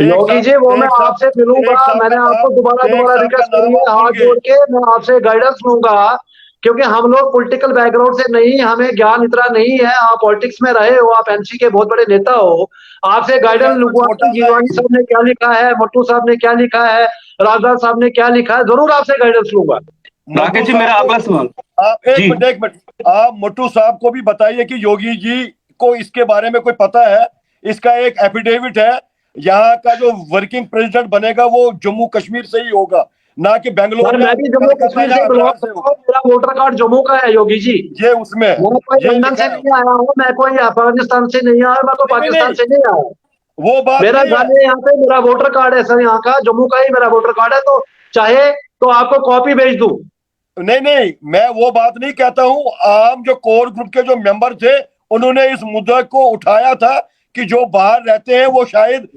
योगी जी वो मैं आपसे मिलूंगा, मैंने आपको दोबारा रिक्वेस्ट करी है, हाथ जोड़ के मैं आपसे गाइडेंस लूंगा, क्योंकि हम लोग पॉलिटिकल बैकग्राउंड से नहीं, हमें ज्ञान इतना नहीं है। आप पॉलिटिक्स में रहे हो, आप एमसी के बहुत बड़े नेता हो, आपसे गाइडेंस लूंगा कि जीवानी साहब ने क्या लिखा है, मट्टू साहब ने क्या लिखा है, राजदार साहब ने क्या लिखा है, जरूर आपसे गाइडेंस लूंगा। राकेश जी मेरा अगला सवाल। आप एक मिनट आप मोटू साहब को भी बताइए कि योगी जी को इसके बारे में कोई पता है? इसका एक एफिडेविट है, यहाँ का जो वर्किंग प्रेसिडेंट बनेगा वो जम्मू कश्मीर से ही होगा, ना कि बेंगलोर मैं भी जम्मू कलकत्ता कश्मीर या से बिलोंग अदरार से करता होगा। हूँ, मेरा वोटर कार्ड जम्मू का है योगी जी। ये उसमें मैं कोई ये लंदन लिखा से है। नहीं आया हूँ, मैं कोई अफगानिस्तान से नहीं आया, मैं तो नहीं, पाकिस्तान नहीं, से नहीं आया हूँ। वो बात मेरा नहीं है। घर है यहाँ पे, मेरा वोटर कार्ड है सर, यहाँ का जम्मू का ही मेरा वोटर कार्ड है, तो चाहे तो आपको कॉपी भेज दूं। नहीं नहीं, मैं वो बात नहीं कहता हूँ। आम जो कोर ग्रुप के जो मेंबर थे उन्होंने इस मुद्दे को उठाया था कि जो बाहर रहते हैं वो शायद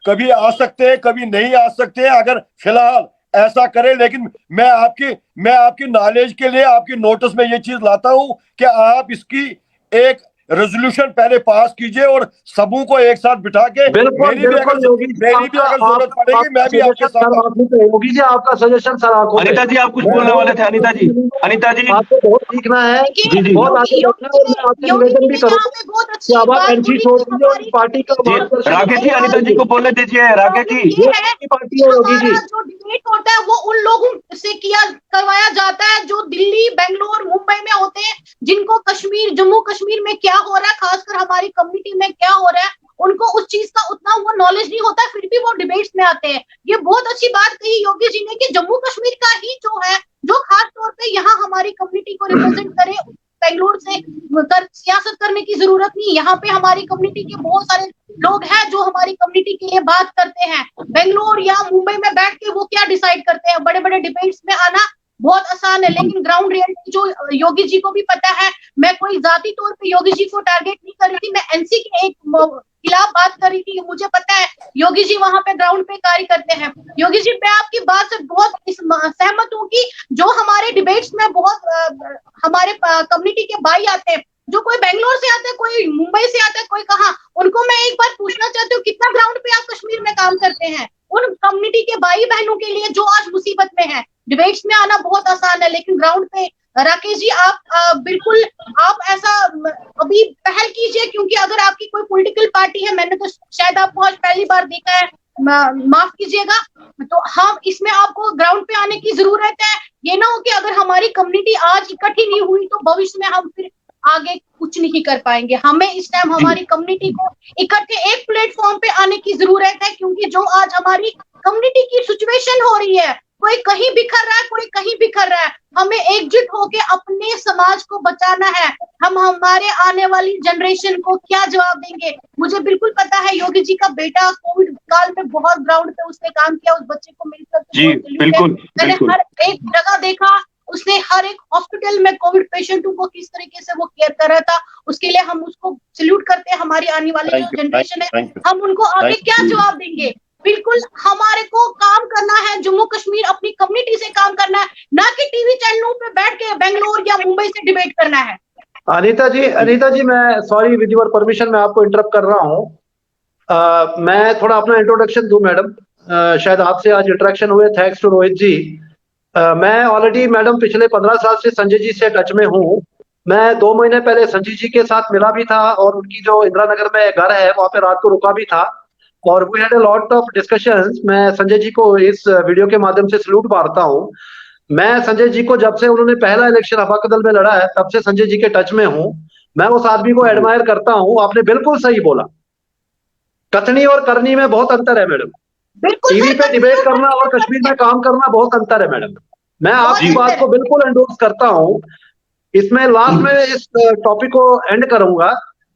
कभी आ सकते हैं, कभी नहीं आ सकते हैं, अगर फिलहाल ऐसा करें। लेकिन मैं आपकी नॉलेज के लिए आपकी नोटिस में ये चीज लाता हूं कि आप इसकी एक रेजोल्यूशन पहले पास कीजिए और सबों को एक साथ बिठा के बिल्कुल बिल्कुल योगी जी, मेरी भी अगर जरूरत पड़ेगी मैं भी आपके सजेशन साथ सर आंखों पे, योगी जी आपका सजेशन सर आंखों पे। अनीता जी आप कुछ बोलने वाले थे? अनीता जी, अनीता जी। आपको बहुत सीखना है, जी जी बहुत आगे बढ़ना है, और मैं आपसे निवेदन भी यहाँ करूंगा पे बहुत कि अच्छी अब आप बात एनसी बोली छोड़ कि दीजिए और इस हमारी पार्टी का जी मार्गदर्शन राकेश जी अनीता जी को बोलने दीजिए। राकेश जी प्रॉब्लम ये है की पार्टी है योगी जी। हमारा जो डिबेट होता है वो उन लोगों से करवाया जाता है जो दिल्ली, बेंगलोर, मुंबई में होते हैं, जिनको कश्मीर, जम्मू कश्मीर में क्या हो रहा है, खासकर हमारी कम्युनिटी में क्या हो रहा है, उनको उस चीज का उतना वो नॉलेज नहीं होता, फिर भी वो डिबेट्स में आते हैं। ये बहुत अच्छी बात कही योगी जी ने कि जम्मू कश्मीर का ही जो है, जो खास तौर पे यहाँ हमारी कम्युनिटी को रिप्रेजेंट करे, बेंगलोर से सियासत करने की जरूरत नहीं। यहाँ पे हमारी कम्युनिटी के बहुत सारे लोग हैं जो हमारी कम्युनिटी के लिए बात करते हैं। बेंगलोर या मुंबई में बैठ के वो क्या डिसाइड करते हैं? बड़े बड़े डिबेट्स में आना बहुत आसान है, लेकिन ग्राउंड रियलिटी जो योगी जी को भी पता है, मैं कोई जाती तौर पे योगी जी को टारगेट नहीं कर रही थी, मैं एनसी के एक खिलाफ बात कर रही थी। मुझे पता है योगी जी वहां पे ग्राउंड पे कार्य करते हैं। योगी जी मैं आपकी बात से बहुत सहमत हूँ कि जो हमारे डिबेट्स में बहुत हमारे कम्युनिटी के भाई आते हैं, जो कोई बेंगलोर से आता है, कोई मुंबई से आता है, कोई कहाँ, उनको मैं एक बार पूछना चाहती हूँ कितना ग्राउंड पे आप कश्मीर में काम करते हैं? उन कम्युनिटी के भाई बहनों के लिए जो आज मुसीबत में है, डिबेट्स में आना बहुत आसान है, लेकिन ग्राउंड पे राकेश जी आप बिल्कुल आप ऐसा अभी पहल कीजिए, क्योंकि अगर आपकी कोई पॉलिटिकल पार्टी है, मैंने तो शायद आपको आज पहली बार देखा है, माफ कीजिएगा, तो हम इसमें आपको ग्राउंड पे आने की जरूरत है। ये ना हो कि अगर हमारी कम्युनिटी आज इकट्ठी नहीं हुई तो भविष्य में हम फिर आगे कुछ नहीं कर पाएंगे। हमें इस टाइम हमारी कम्युनिटी को इकट्ठे एक प्लेटफॉर्म पे आने की जरूरत है, क्योंकि जो आज हमारी कम्युनिटी की सिचुएशन हो रही है, कोई कहीं बिखर रहा है, कोई कहीं बिखर रहा है, हमें एकजुट होके अपने समाज को बचाना है। हम हमारे आने वाली जनरेशन को क्या जवाब देंगे? मुझे बिल्कुल पता है योगी जी का बेटा कोविड काल में बहुत ग्राउंड पे उसने काम किया, उस बच्चे को मिलकर जी बिल्कुल मैंने बिल्कुल हर एक जगह देखा, उसने हर एक हॉस्पिटल में कोविड पेशेंटों को किस तरीके से वो केयर कर रहा था। उसके लिए हम उसको सल्यूट करते हैं। हमारी आने वाली जो जनरेशन है, हम उनको आगे क्या जवाब देंगे? बिल्कुल हमारे को काम करना है, जम्मू कश्मीर अपनी कम्युनिटी से काम करना है, ना कि टीवी चैनलों पे बैठ के बेंगलोर या मुंबई से डिबेट करना है। अनीता जी मैं सॉरी, विद योर परमिशन मैं आपको इंटरप्ट कर रहा हूँ। मैं थोड़ा अपना इंट्रोडक्शन दूं मैडम। शायद आपसे आज इंटरेक्शन हुए, थैंक्स टू रोहित जी। मैं ऑलरेडी मैडम पिछले 15 साल से संजय जी से टच में हूँ। मैं 2 महीने पहले संजय जी के साथ मिला भी था, और उनकी जो इंदिरा नगर में घर है वहां पे रात को रुका भी था, और we had a lot of discussions. मैं संजय जी को इस वीडियो के माध्यम से सल्यूट मारता हूँ। मैं संजय जी को जब से उन्होंने पहला इलेक्शन अफाकदल में लड़ा है तब से संजय जी के टच में हूँ। मैं उस आदमी को एडमायर करता हूँ। आपने बिल्कुल सही बोला, कथनी और करनी में बहुत अंतर है मैडम। टीवी पे डिबेट करना और कश्मीर में काम करना बहुत अंतर है मैडम। मैं आपकी बात को बिल्कुल एंडोर्स करता हूँ। इसमें लास्ट में इस टॉपिक को एंड करूंगा।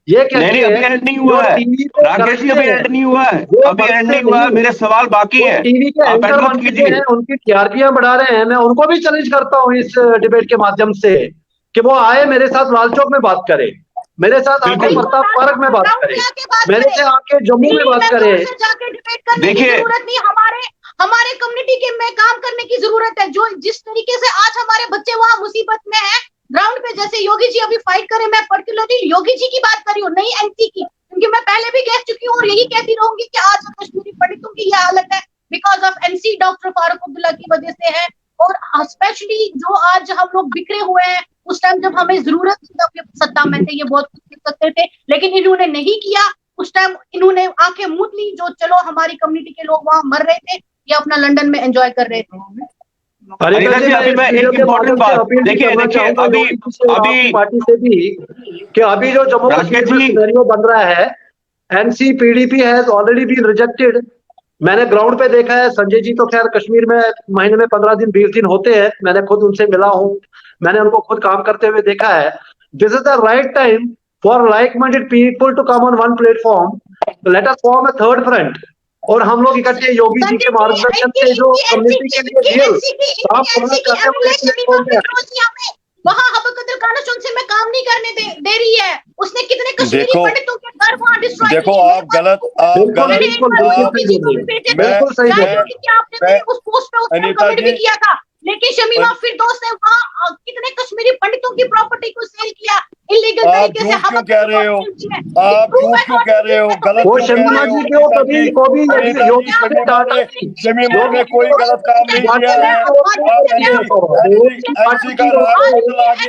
ये नहीं अभी एंड नहीं हुआ है राकेश जी, अभी एंड नहीं हुआ है, अभी एंड नहीं हुआ है, मेरे सवाल बाकी है। टीवी के आप एंकर एंड मत बन चुके कीजिए। हैं, उनकी टीआरपीयां बढ़ा रहे हैं। मैं उनको भी चैलेंज करता हूँ इस डिबेट के माध्यम से कि वो आए मेरे साथ लाल चौक में बात करें, मेरे साथ आके प्रताप पार्क में बात करें, मेरे से आके जम्मू में बात करें। जाके डिबेट करने की जरूरत नहीं, हमारे कम्युनिटी के में काम करने की जरूरत है। जो जिस तरीके से आज हमारे बच्चे वहां मुसीबत में है ग्राउंड पे, जैसे योगी जी अभी फाइट करें, मैं पर्टिकुलरली योगी जी की बात कर रही हूँ, नहीं एनसी की, क्योंकि मैं पहले भी कह चुकी हूँ और यही कहती रहूंगी कि आज कश्मीरी पंडितों की यह हालत है because of NC, doctor Farooq Abdullah की वजह से है। और स्पेशली जो आज हम लोग बिखरे हुए हैं, उस टाइम जब हमें जरूरत थी तब ये सत्ता में थे, ये बहुत कुछ कर सकते थे, लेकिन इन्होंने नहीं किया। उस टाइम इन्होंने आंखें मूंद ली, जो चलो हमारी कम्युनिटी के लोग वहां मर रहे थे या अपना लंदन में एंजॉय कर रहे थे। अनिता जी अभी मैं एक इम्पोर्टेंट बात देखिए अभी अभी पार्टी से भी कि अभी जो जम्मू कश्मीर में सिनेरियो बन रहा है, NC PDP has already been rejected. मैंने ग्राउंड पे देखा है, संजय जी तो खैर कश्मीर में महीने में 15 दिन 20 दिन होते हैं, मैंने खुद उनसे मिला हूं, मैंने उनको खुद काम करते हुए देखा है। This is the right time for like minded people to come on one platform, let us form a third front, और हम लोग इकट्ठे योगी जी के मार्गदर्शन से जो कम्युनिटी के लिए रियल काम पूरा करने वाले प्लेटफॉर्म पे वहाँ हबकतुल कानून से में काम नहीं करने दे रही है। उसने कितने कश्मीरी पंडितों के घर वहाँ डिस्ट्रॉय देखो किए। आप गलत बिल्कुल सही बोल रहे हैं। आपने उस पोस्ट पे उसको अनीता कमेंट भी जी किया था, लेकिन शमीमा फिरदौस ने वहाँ कितने कश्मीरी पंडितों की प्रॉपर्टी को सेल किया इलीगल आप तरीके से। झूठ क्यों कह रहे हो? आप झूठ क्यों कह रहे हो? गलत वो क्यों कह शमीमा रहे हो? जी को कभी को भी अनीता जी शमीमा ने कोई गलत काम नहीं किया है। आप एनसी का राग बदला के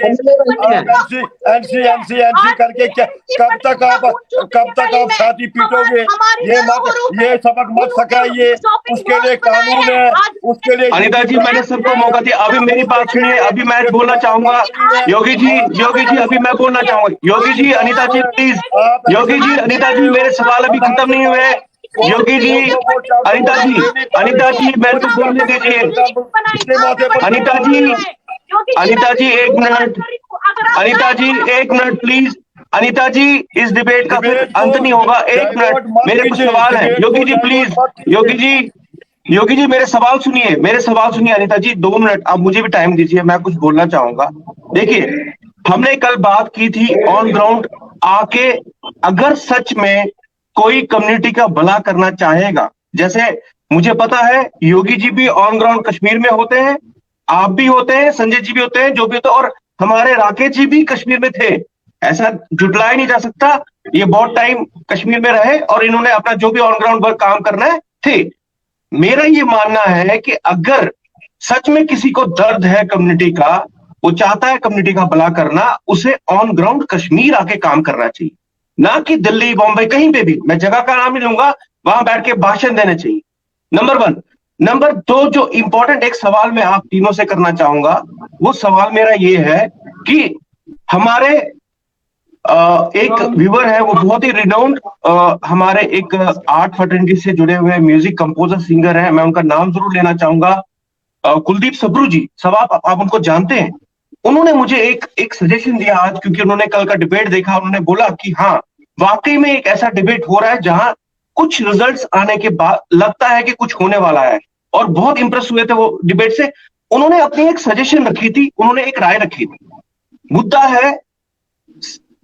आप एनसी करके क्या कब तक आप छाती पीटोगे? ये सबक मत सिखाइए, उसके लिए कानून है, उसके लिए अनिता जी मैंने सबको मौका दिया, अभी मेरी बात सुनिए, अभी मैं बोलना चाहूंगा। योगी जी अभी मैं बोलना चाहूंगा। योगी जी अनिता जी प्लीज, योगी जी अनिता जी मेरे सवाल अभी खत्म नहीं हुए। योगी जी अनिता जी मेरे को बोलने दीजिए। अनिता जी एक मिनट, अनिता जी एक मिनट प्लीज। अनिता जी इस डिबेट का फिर अंत नहीं होगा, एक मिनट मेरे कुछ सवाल है। योगी जी प्लीज, योगी जी मेरे सवाल सुनिए, मेरे सवाल सुनिए। अनिता जी 2 मिनट आप मुझे भी टाइम दीजिए, मैं कुछ बोलना चाहूंगा। देखिए हमने कल बात की थी ऑन ग्राउंड आके, अगर सच में कोई कम्युनिटी का भला करना चाहेगा, जैसे मुझे पता है योगी जी भी ऑन ग्राउंड कश्मीर में होते हैं, आप भी होते हैं, संजय जी भी होते हैं, जो भी होते हैं, और हमारे राकेश जी भी कश्मीर में थे, ऐसा जुटलाया नहीं जा सकता। ये बहुत टाइम कश्मीर में रहे और इन्होंने अपना जो भी ऑन ग्राउंड वर्क काम करना है थे। मेरा ये मानना है कि अगर सच में किसी को दर्द है कम्युनिटी का, वो चाहता है कम्युनिटी का भला करना, उसे ऑन ग्राउंड कश्मीर आके काम करना चाहिए, ना कि दिल्ली बॉम्बे कहीं पे भी, मैं जगह का नाम ही लूंगा, वहां बैठ के भाषण देने चाहिए। नंबर 1। नंबर 2, जो इंपॉर्टेंट एक सवाल मैं आप तीनों से करना चाहूंगा, वो सवाल मेरा ये है कि हमारे एक व्यूअर है, वो बहुत ही रिनाउंड हमारे एक आर्ट फर्टेनिटी से जुड़े हुए म्यूजिक कंपोजर सिंगर है, मैं उनका नाम जरूर लेना चाहूंगा, कुलदीप सब्रू जी। सब आप उनको जानते हैं। उन्होंने मुझे एक सजेशन दिया आज, क्योंकि उन्होंने कल का डिबेट देखा, उन्होंने बोला कि हाँ वाकई में एक ऐसा डिबेट हो रहा है जहां कुछ रिजल्ट्स आने के बाद लगता है कि कुछ होने वाला है, और बहुत इंप्रेस हुए थे वो डिबेट से। उन्होंने अपनी एक सजेशन रखी थी, उन्होंने एक राय रखी थी। मुद्दा है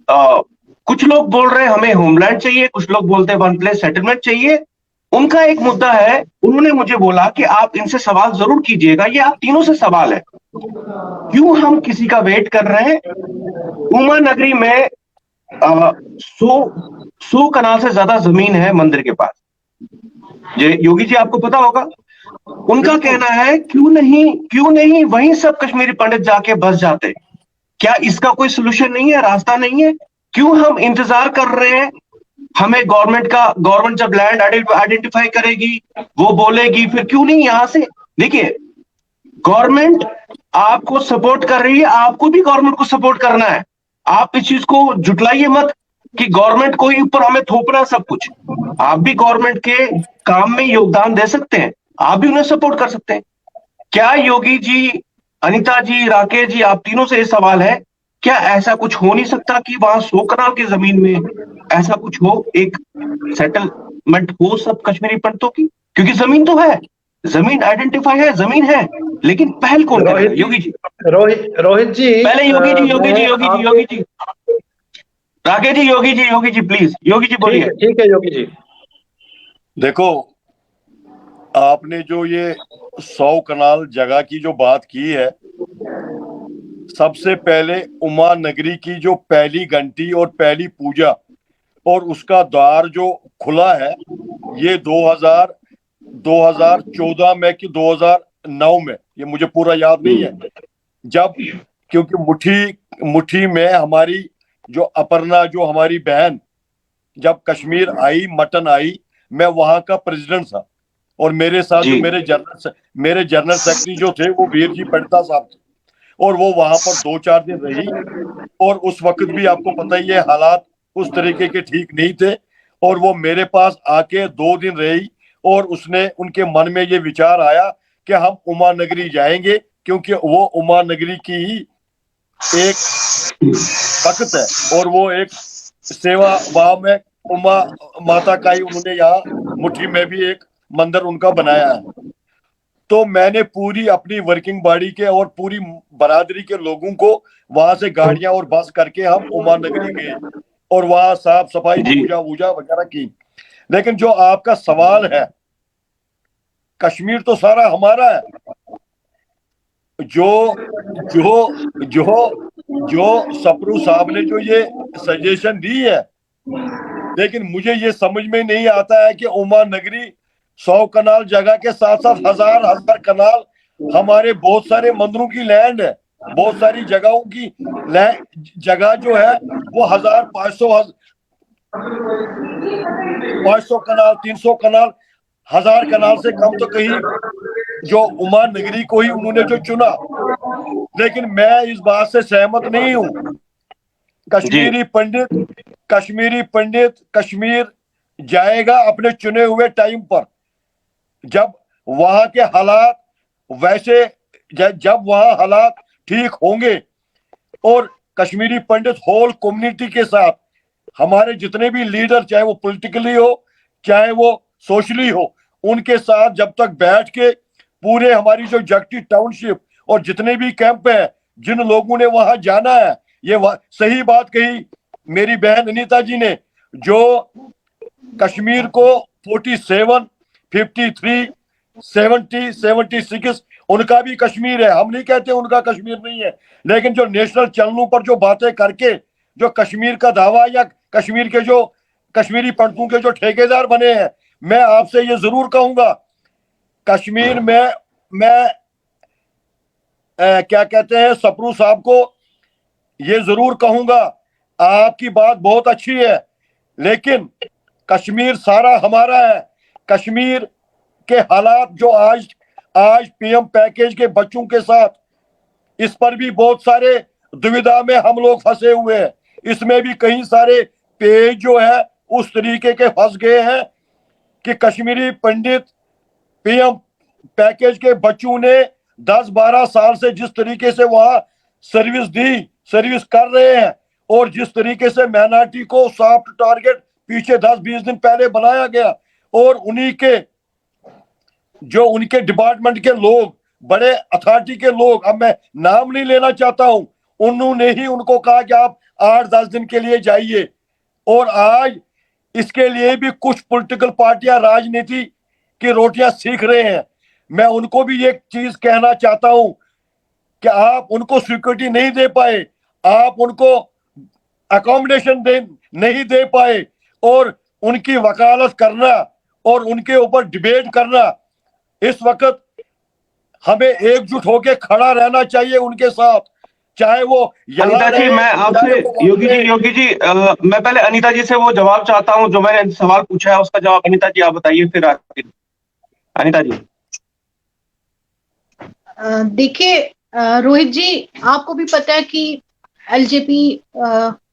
कुछ लोग बोल रहे हैं हमें होमलैंड चाहिए, कुछ लोग बोलते हैं वन प्लेस सेटलमेंट चाहिए। उनका एक मुद्दा है, उन्होंने मुझे बोला कि आप इनसे सवाल जरूर कीजिएगा, ये आप तीनों से सवाल है, क्यों हम किसी का वेट कर रहे हैं? उमा नगरी में 100 कनाल से ज्यादा जमीन है मंदिर के पास, योगी जी आपको पता होगा। उनका कहना है क्यों नहीं वहीं सब कश्मीरी पंडित जाके बस जाते। क्या इसका कोई सोल्यूशन नहीं है, रास्ता नहीं है? क्यों हम इंतजार कर रहे हैं? हमें गवर्नमेंट जब लैंड आइडेंटिफाई करेगी, वो बोलेगी, फिर क्यों नहीं यहां से? देखिए गवर्नमेंट आपको सपोर्ट कर रही है, आपको भी गवर्नमेंट को सपोर्ट करना है। आप इस चीज को जुटलाइए मत कि गवर्नमेंट को ही ऊपर हमें थोपना सब कुछ। आप भी गवर्नमेंट के काम में योगदान दे सकते हैं, आप भी उन्हें सपोर्ट कर सकते हैं। क्या योगी जी, अनिता जी, राकेश जी, आप तीनों से ये सवाल है, क्या ऐसा कुछ हो नहीं सकता कि वहां 100 कनाल की जमीन में ऐसा कुछ हो, एक सेटलमेंट हो सब कश्मीरी पंडितों की? क्योंकि जमीन तो है, जमीन आइडेंटिफाई है, जमीन है, लेकिन पहल कौन करेगा? योगी जी, रोहित जी पहले योगी जी, राकेश जी, योगी जी प्लीज, योगी जी बोलिए। ठीक है योगी जी। देखो आपने जो ये 100 कनाल जगह की जो बात की है, सबसे पहले उमा नगरी की जो पहली घंटी और पहली पूजा और उसका द्वार जो खुला है, ये 2014 में कि 2009 में, ये मुझे पूरा याद नहीं है, जब क्योंकि मुट्ठी में हमारी जो अपर्णा, जो हमारी बहन जब कश्मीर आई, मटन आई, मैं वहां का प्रेसिडेंट था, और मेरे साथ जो जी मेरे जनरल सेक्रेटरी जो थे वो वीर जी पंडिता साहब थे, और वो वहां पर 2-4 दिन रही। और उस वक्त भी आपको पता ही है हालात उस तरीके के ठीक नहीं थे, और वो मेरे पास आके 2 दिन रही, और उसने उनके मन में ये विचार आया कि हम उमा नगरी जाएंगे, क्योंकि वो उमा नगरी की ही एक वक्त है, और वो एक सेवा वहां में उमा माता का ही उन्होंने यहाँ मुट्ठी में भी एक मंदिर उनका बनाया है। तो मैंने पूरी अपनी वर्किंग बॉडी के और पूरी बरादरी के लोगों को वहां से गाड़ियां और बस करके हम उमा नगरी गए, और वहां साफ सफाई जी पूजा वूजा वगैरह की। लेकिन जो आपका सवाल है, कश्मीर तो सारा हमारा है। जो जो जो जो सप्रू साहब ने जो ये सजेशन दी है, लेकिन मुझे ये समझ में नहीं आता है कि उमा नगरी 100 कनाल जगह के साथ साथ हजार हजार कनाल हमारे बहुत सारे मंदिरों की लैंड है, बहुत सारी जगहों की जगह जो है वो 500 कनाल 300 कनाल 1000 कनाल से कम तो कहीं जो उमा नगरी को ही उन्होंने जो चुना। लेकिन मैं इस बात से सहमत नहीं हूं। जी कश्मीरी पंडित कश्मीर जाएगा अपने चुने हुए टाइम पर, जब वहां के हालात वैसे जब वहां हालात ठीक होंगे, और कश्मीरी पंडित होल कम्युनिटी के साथ हमारे जितने भी लीडर, चाहे वो पॉलिटिकली हो चाहे वो सोशली हो, उनके साथ जब तक बैठ के पूरे हमारी जो जगटी टाउनशिप और जितने भी कैंप हैं, जिन लोगों ने वहां जाना है, ये सही बात कही मेरी बहन अनीता जी ने, जो कश्मीर को 47, 53, 70, 76 उनका भी कश्मीर है। हम नहीं कहते उनका कश्मीर नहीं है, लेकिन जो नेशनल चैनलों पर जो बातें करके जो कश्मीर का दावा, या कश्मीर के जो कश्मीरी पंडितों के जो ठेकेदार बने हैं, मैं आपसे ये जरूर कहूंगा, कश्मीर में मैं क्या कहते हैं सप्रू साहब को ये जरूर कहूंगा, आपकी बात बहुत अच्छी है, लेकिन कश्मीर सारा हमारा है। कश्मीर के हालात जो आज पीएम पैकेज के बच्चों के साथ, इस पर भी बहुत सारे दुविधा में हम लोग फंसे हुए हैं। इसमें भी कई सारे पेज जो है उस तरीके के फंस गए हैं कि कश्मीरी पंडित पीएम पैकेज के बच्चों ने 10-12 साल से जिस तरीके से वहां सर्विस कर रहे हैं, और जिस तरीके से माइनॉरिटी को सॉफ्ट टारगेट पीछे 10-20 दिन पहले बनाया गया, और उनके डिपार्टमेंट के लोग, बड़े अथॉरिटी के लोग, अब मैं नाम नहीं लेना चाहता हूं, उन्होंने ही उनको कहा कि आप 8-10 दिन के लिए जाइए। और आज इसके लिए भी कुछ पॉलिटिकल पार्टियां राजनीति की रोटियां सीख रहे हैं। मैं उनको भी एक चीज कहना चाहता हूं कि आप उनको सिक्योरिटी नहीं दे पाए, आप उनको अकोमोडेशन नहीं दे पाए, और उनकी वकालत करना और उनके ऊपर डिबेट करना, इस वक्त हमें एकजुट होकर खड़ा रहना चाहिए उनके साथ, चाहे वो अनीता जी, मैं आपसे योगी जी मैं पहले अनीता जी से वो जवाब चाहता हूं जो मैंने सवाल पूछा है, उसका जवाब अनीता जी आप बताइए, फिर आगे अनीता जी। देखिए रोहित जी, आपको भी पता है कि एलजेपी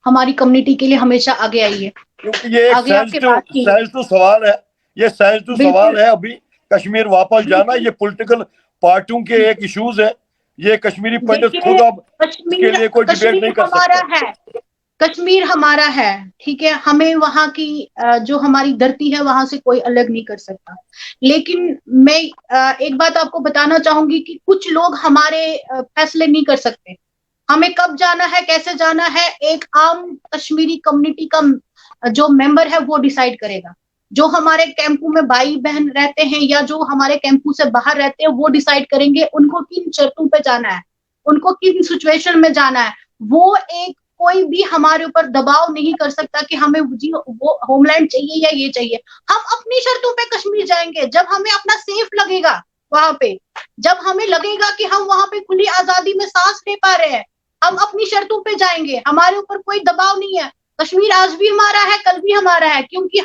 हमारी कम्युनिटी के लिए हमेशा आगे आई है, क्योंकि ये एक सेंसिटिव सवाल है, ये सेंसिटिव सवाल है। अभी कश्मीर वापस जाना, ये पॉलिटिकल पार्टियों के एक इश्यूज है, ये कश्मीरी पंडित खुद अब इसके लिए कोई डिबेट नहीं कर सकते। कश्मीर हमारा है, ठीक है, हमें वहां की जो हमारी धरती है वहां से कोई अलग नहीं कर सकता। लेकिन मैं एक बात आपको बताना चाहूंगी कि कुछ लोग हमारे फैसले नहीं कर सकते। हमें कब जाना है, कैसे जाना है, एक आम कश्मीरी कम्युनिटी का जो मेंबर है वो डिसाइड करेगा। जो हमारे कैंपू में भाई बहन रहते हैं या जो हमारे कैंपू से बाहर रहते हैं वो डिसाइड करेंगे उनको किन शर्तों पे जाना है, उनको किन सिचुएशन में जाना है। वो एक कोई भी हमारे ऊपर दबाव नहीं कर सकता कि हमें वो होमलैंड चाहिए या ये चाहिए। हम अपनी शर्तों पे कश्मीर जाएंगे जब हमें अपना सेफ लगेगा वहां पे, जब हमें लगेगा कि हम वहां पे खुली आजादी में सांस ले पा रहे हैं, हम अपनी शर्तों पे जाएंगे। हमारे ऊपर कोई दबाव नहीं है। कश्मीर आज भी हमारा है, कल भी हमारा है, क्योंकि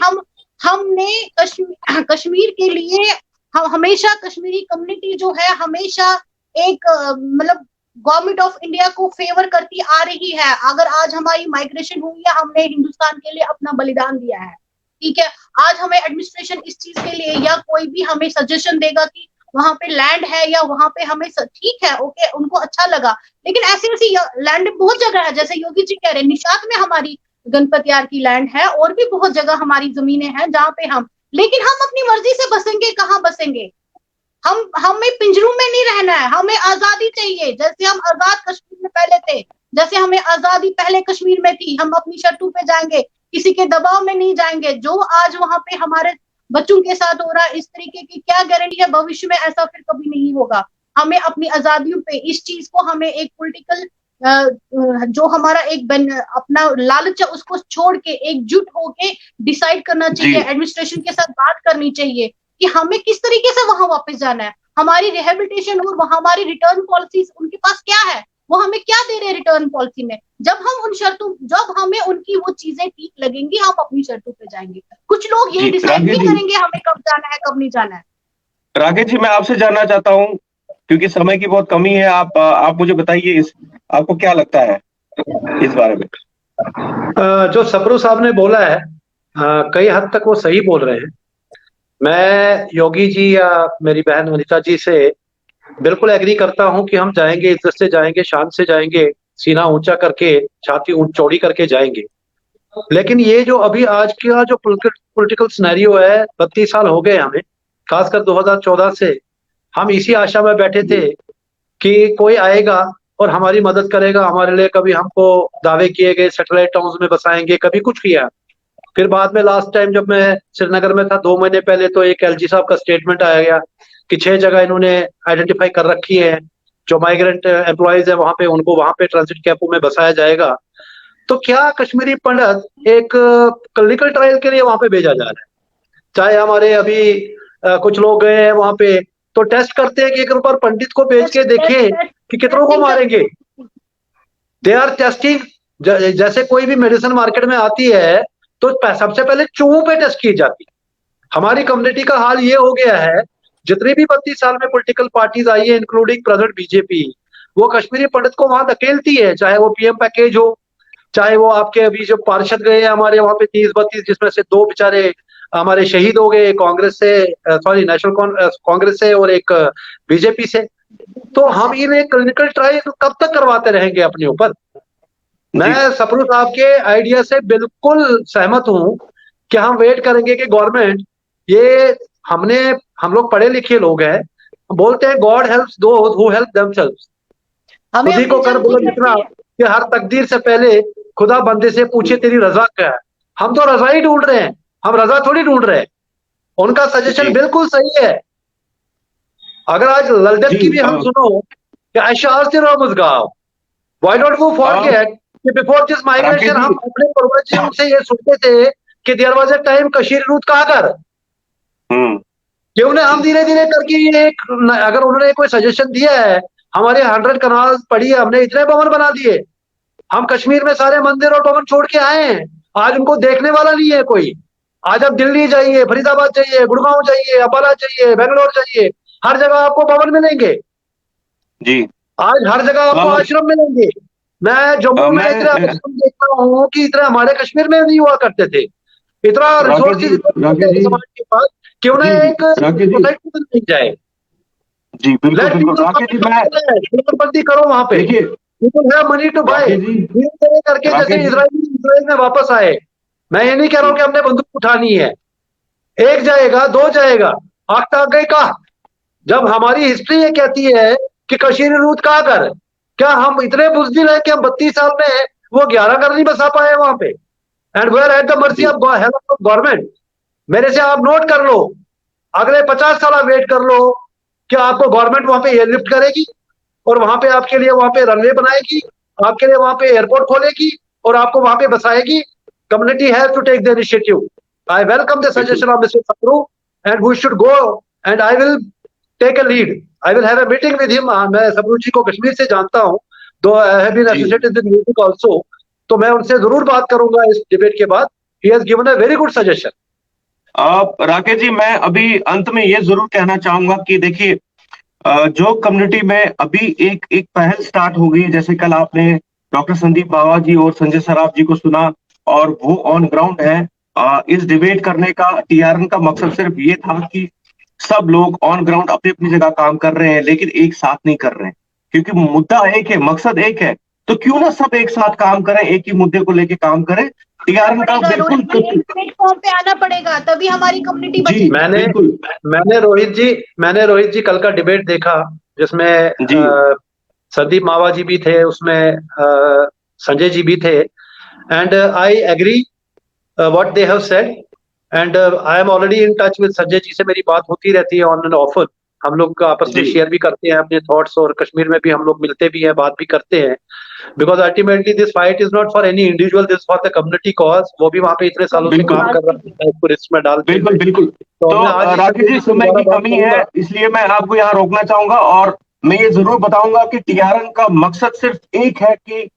हमने कश्मीर के लिए हम हमेशा कश्मीरी कम्युनिटी जो है हमेशा एक मतलब गवर्नमेंट ऑफ इंडिया को फेवर करती आ रही है। अगर आज हमारी माइग्रेशन हुई है, हमने हिंदुस्तान के लिए अपना बलिदान दिया है, ठीक है। आज हमें एडमिनिस्ट्रेशन इस चीज के लिए या कोई भी हमें सजेशन देगा कि वहां पे लैंड है या वहां पे हमें ठीक है, ओके, उनको अच्छा लगा, लेकिन ऐसी ऐसी लैंड बहुत जगह है, जैसे योगी जी कह रहे हैं निषाद में हमारी गणपत यार की लैंड है, और भी बहुत जगह हमारी जमीनें हैं जहाँ पे हम, लेकिन हम अपनी मर्जी से बसेंगे, कहाँ बसेंगे? हमें पिंजरों में नहीं रहना है, हमें आजादी चाहिए, जैसे हम आजाद कश्मीर में पहले थे, जैसे हमें आजादी पहले कश्मीर में थी, हम अपनी शर्तों पे जाएंगे, किसी के दबाव में नहीं जाएंगे। जो आज वहां पे हमारे बच्चों के साथ हो रहा है इस तरीके की, क्या गारंटी है भविष्य में ऐसा फिर कभी नहीं होगा? हमें अपनी आजादियों पे इस चीज को, हमें एक पॉलिटिकल जो हमारा एक अपना लालच है उसको छोड़ के एकजुट होके डिसाइड करना चाहिए, एडमिनिस्ट्रेशन के साथ बात करनी चाहिए कि हमें किस तरीके से वहां वापस जाना है, हमारी रिहेबिलिटेशन और हमारी रिटर्न पॉलिसीज उनके पास क्या है, वो हमें क्या दे रहे हैं रिटर्न पॉलिसी में। जब हम उन शर्तों, जब हमें उनकी वो चीजें ठीक लगेंगी, हम अपनी शर्तों पे जाएंगे। कुछ लोग ये डिसाइड नहीं करेंगे हमें कब जाना है कब नहीं जाना है। राकेश जी, मैं आपसे जानना चाहता हूँ, क्योंकि समय की बहुत कमी है, आप मुझे बताइए, आपको क्या लगता है इस बारे में? जो सप्रू साहब ने बोला है कई हद तक वो सही बोल रहे हैं। मैं योगी जी या मेरी बहन वनिता जी से बिल्कुल एग्री करता हूं कि हम जाएंगे, इज्जत से जाएंगे, शान से जाएंगे, सीना ऊंचा करके, छाती चौड़ी करके जाएंगे। लेकिन ये जो अभी आज का जो पॉलिटिकल सिनेरियो है, 32 साल हो गए हमें, खासकर 2014 से हम इसी आशा में बैठे थे कि कोई आएगा और हमारी मदद करेगा, हमारे लिए कभी हमको दावे किए गए सैटेलाइट टाउन्स में बसाएंगे, कभी कुछ किया। फिर बाद में लास्ट टाइम जब मैं श्रीनगर में था 2 महीने पहले, तो एक एलजी साहब का स्टेटमेंट आया गया कि 6 जगह इन्होंने आइडेंटिफाई कर रखी है, जो माइग्रेंट एम्प्लॉयज है वहां पे, उनको वहां पे ट्रांजिट कैंपों में बसाया जाएगा। तो क्या कश्मीरी पंडित एक क्लिनिकल ट्रायल के लिए वहां पे भेजा जा रहा है? चाहे हमारे अभी कुछ लोग गए हैं वहां पे, तो टेस्ट करते हैं कि एक ऊपर पंडित को भेज के देखें कि कितनों को मारेंगे। They are testing. जैसे कोई भी मेडिसिन मार्केट में आती है तो सबसे पहले चूहों पे टेस्ट की जाती है। हमारी कम्युनिटी का हाल ये हो गया है, जितनी भी 32 साल में पॉलिटिकल पार्टीज आई है इंक्लूडिंग प्रेजेंट बीजेपी, वो कश्मीरी पंडित को वहां धकेलती है, चाहे वो पीएम पैकेज हो, चाहे वो आपके अभी जो पार्षद गए हैं हमारे वहां पे 30-32, जिसमें से 2 बेचारे हमारे शहीद हो गए, कांग्रेस से, सॉरी नेशनल कांग्रेस से, और एक बीजेपी से। तो हम इन्हें क्लिनिकल ट्रायल कब तक करवाते रहेंगे अपने ऊपर? मैं सप्रू साहब के आइडिया से बिल्कुल सहमत हूं कि हम वेट करेंगे कि गवर्नमेंट, ये हम लोग पढ़े लिखे लोग हैं, बोलते हैं God helps those who help themselves. खुद ही को कर बोलो जितना कि हर तकदीर से पहले खुदा बंदे से पूछे तेरी रजा क्या है। हम तो रजा ही ढूंढ रहे हैं, हम रजा थोड़ी ढूंढ रहे हैं। उनका सजेशन बिल्कुल सही है। अगर आज ललदत की भी हम सुनो कि गाँव, व्हाई डोंट वी फॉरगेट कि बिफोर दिस माइग्रेशन हम अपने पूर्वजों से ये सुनते थे कि there was a time Kashir रूत का आकर। क्यों ने हम धीरे धीरे करके ये एक, अगर उन्होंने कोई सजेशन दिया है, हमारे 100 कनाल पड़ी है, हमने इतने भवन बना दिए, हम कश्मीर में सारे मंदिर और भवन छोड़ के आए हैं, आज उनको देखने वाला नहीं है कोई। आज आप दिल्ली जाइए, फरीदाबाद जाइए, गुड़गांव जाइए, अम्बाला जाइए, बेंगलोर जाइए, हर जगह आपको भवन मिलेंगे जी। आज हर जगह आपको आश्रम मिलेंगे। मैं जम्मू में इतने आश्रम देखता हूँ कि इतने हमारे कश्मीर में नहीं हुआ करते थे। इतना रिसोर्सेज समाज के पास, क्यों ना एक सोसाइटी मिल जाए जी। बिल्कुल करो वहां पे, people have money to buy, धीरे करके जैसे इजराइल में वापस आए। मैं ये नहीं कह रहा हूँ कि हमने बंदूक उठानी है, 1 जाएगा 2 जाएगा, आग गई का। जब हमारी हिस्ट्री ये कहती है कि कशीर रूत का घर, क्या हम इतने बुजदिल है कि हम 32 साल में वो 11 घर नहीं बसा पाए वहां पे? And we are at the mercy of government. मेरे से आप नोट कर लो, अगले 50 साल वेट कर लो कि आपको गवर्नमेंट वहां पे एयरलिफ्ट करेगी और वहां पे आपके लिए वहां पे रनवे बनाएगी, आपके लिए वहां पे एयरपोर्ट खोलेगी और आपको वहां पे बसाएगी। Community has to take the initiative. I welcome the suggestion of mister Sapru and we should go and I will take a lead. I will have a meeting with him. मैं सप्रू जी को कश्मीर से जानता हूं, though I have been associated with music also, तो मैं उनसे जरूर बात करूंगा इस डिबेट के बाद। He has given a very good suggestion. Rakesh ji, मैं अभी अंत में ये जरूर कहना चाहूंगा कि देखिए, जो कम्युनिटी में अभी एक एक पहल स्टार्ट हो गई है, जैसे कल आपने डॉक्टर संदीप बावा जी और संजय सराफ जी को सुना, और वो ऑन ग्राउंड है। इस डिबेट करने का टीआरएन का मकसद सिर्फ ये था कि सब लोग ऑन ग्राउंड अपनी अपनी जगह काम कर रहे हैं, लेकिन एक साथ नहीं कर रहे हैं, क्योंकि मुद्दा एक है, मकसद एक है। तो क्यों ना सब एक साथ काम करें, एक ही मुद्दे को लेके काम करें। टीआरएन का बिल्कुल प्लेटफॉर्म पे आना पड़ेगा, तभी हमारी कम्युनिटी जी बचेगी। बिल्कुल मैंने रोहित जी कल का डिबेट देखा, जिसमें जी संदीप मावा जी भी थे, उसमें संजय जी भी थे, and I agree what they have said, and I am already in touch with Sanjay ji से मेरी बात होती रहती है ऑन एंड ऑफन। हम लोग आपस में जी शेयर भी करते हैं अपने थॉट्स, और कश्मीर में भी हम लोग मिलते भी हैं, बात भी करते हैं। Because ultimately this fight is not for any individual, this for the community cause. वो भी वहां पे इतने सालों से बिल्कुल काम कर रहा है इसको रिस्क में डालते बिल्कुल हुए। बिल्कुल। तो तो मैं आज ही राकेश जी, संजय से समय की दोबारा बात कमी है, करूंगा। इसलिए मैं आपको यहाँ रोकना चाहूंगा, और मैं ये जरूर बताऊंगा कि टीआरएन का मकसद सिर्फ एक है, कि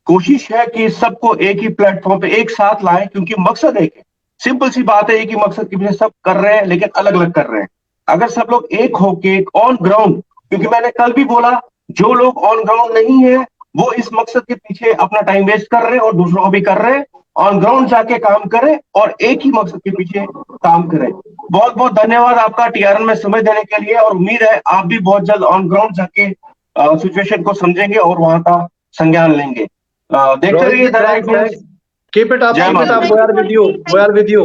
कोशिश है कि सबको एक ही प्लेटफॉर्म पे एक साथ लाएं, क्योंकि मकसद एक है। सिंपल सी बात है, एक ही मकसद के पीछे सब कर रहे हैं, लेकिन अलग अलग कर रहे हैं। अगर सब लोग एक होके ऑन ग्राउंड, क्योंकि मैंने कल भी बोला, जो लोग ऑन ग्राउंड नहीं है वो इस मकसद के पीछे अपना टाइम वेस्ट कर रहे हैं और दूसरों को भी कर रहे हैं। ऑन ग्राउंड जाके काम करें और एक ही मकसद के पीछे काम करें। बहुत बहुत धन्यवाद आपका टीआरएन में समय देने के लिए, और उम्मीद है आप भी बहुत जल्द ऑन ग्राउंड जाके सिचुएशन को समझेंगे और वहां का संज्ञान लेंगे। देखते रोहित रहिए ji, the right news. keep it up, जय keep it माता up. दी। We are with you. We are with you.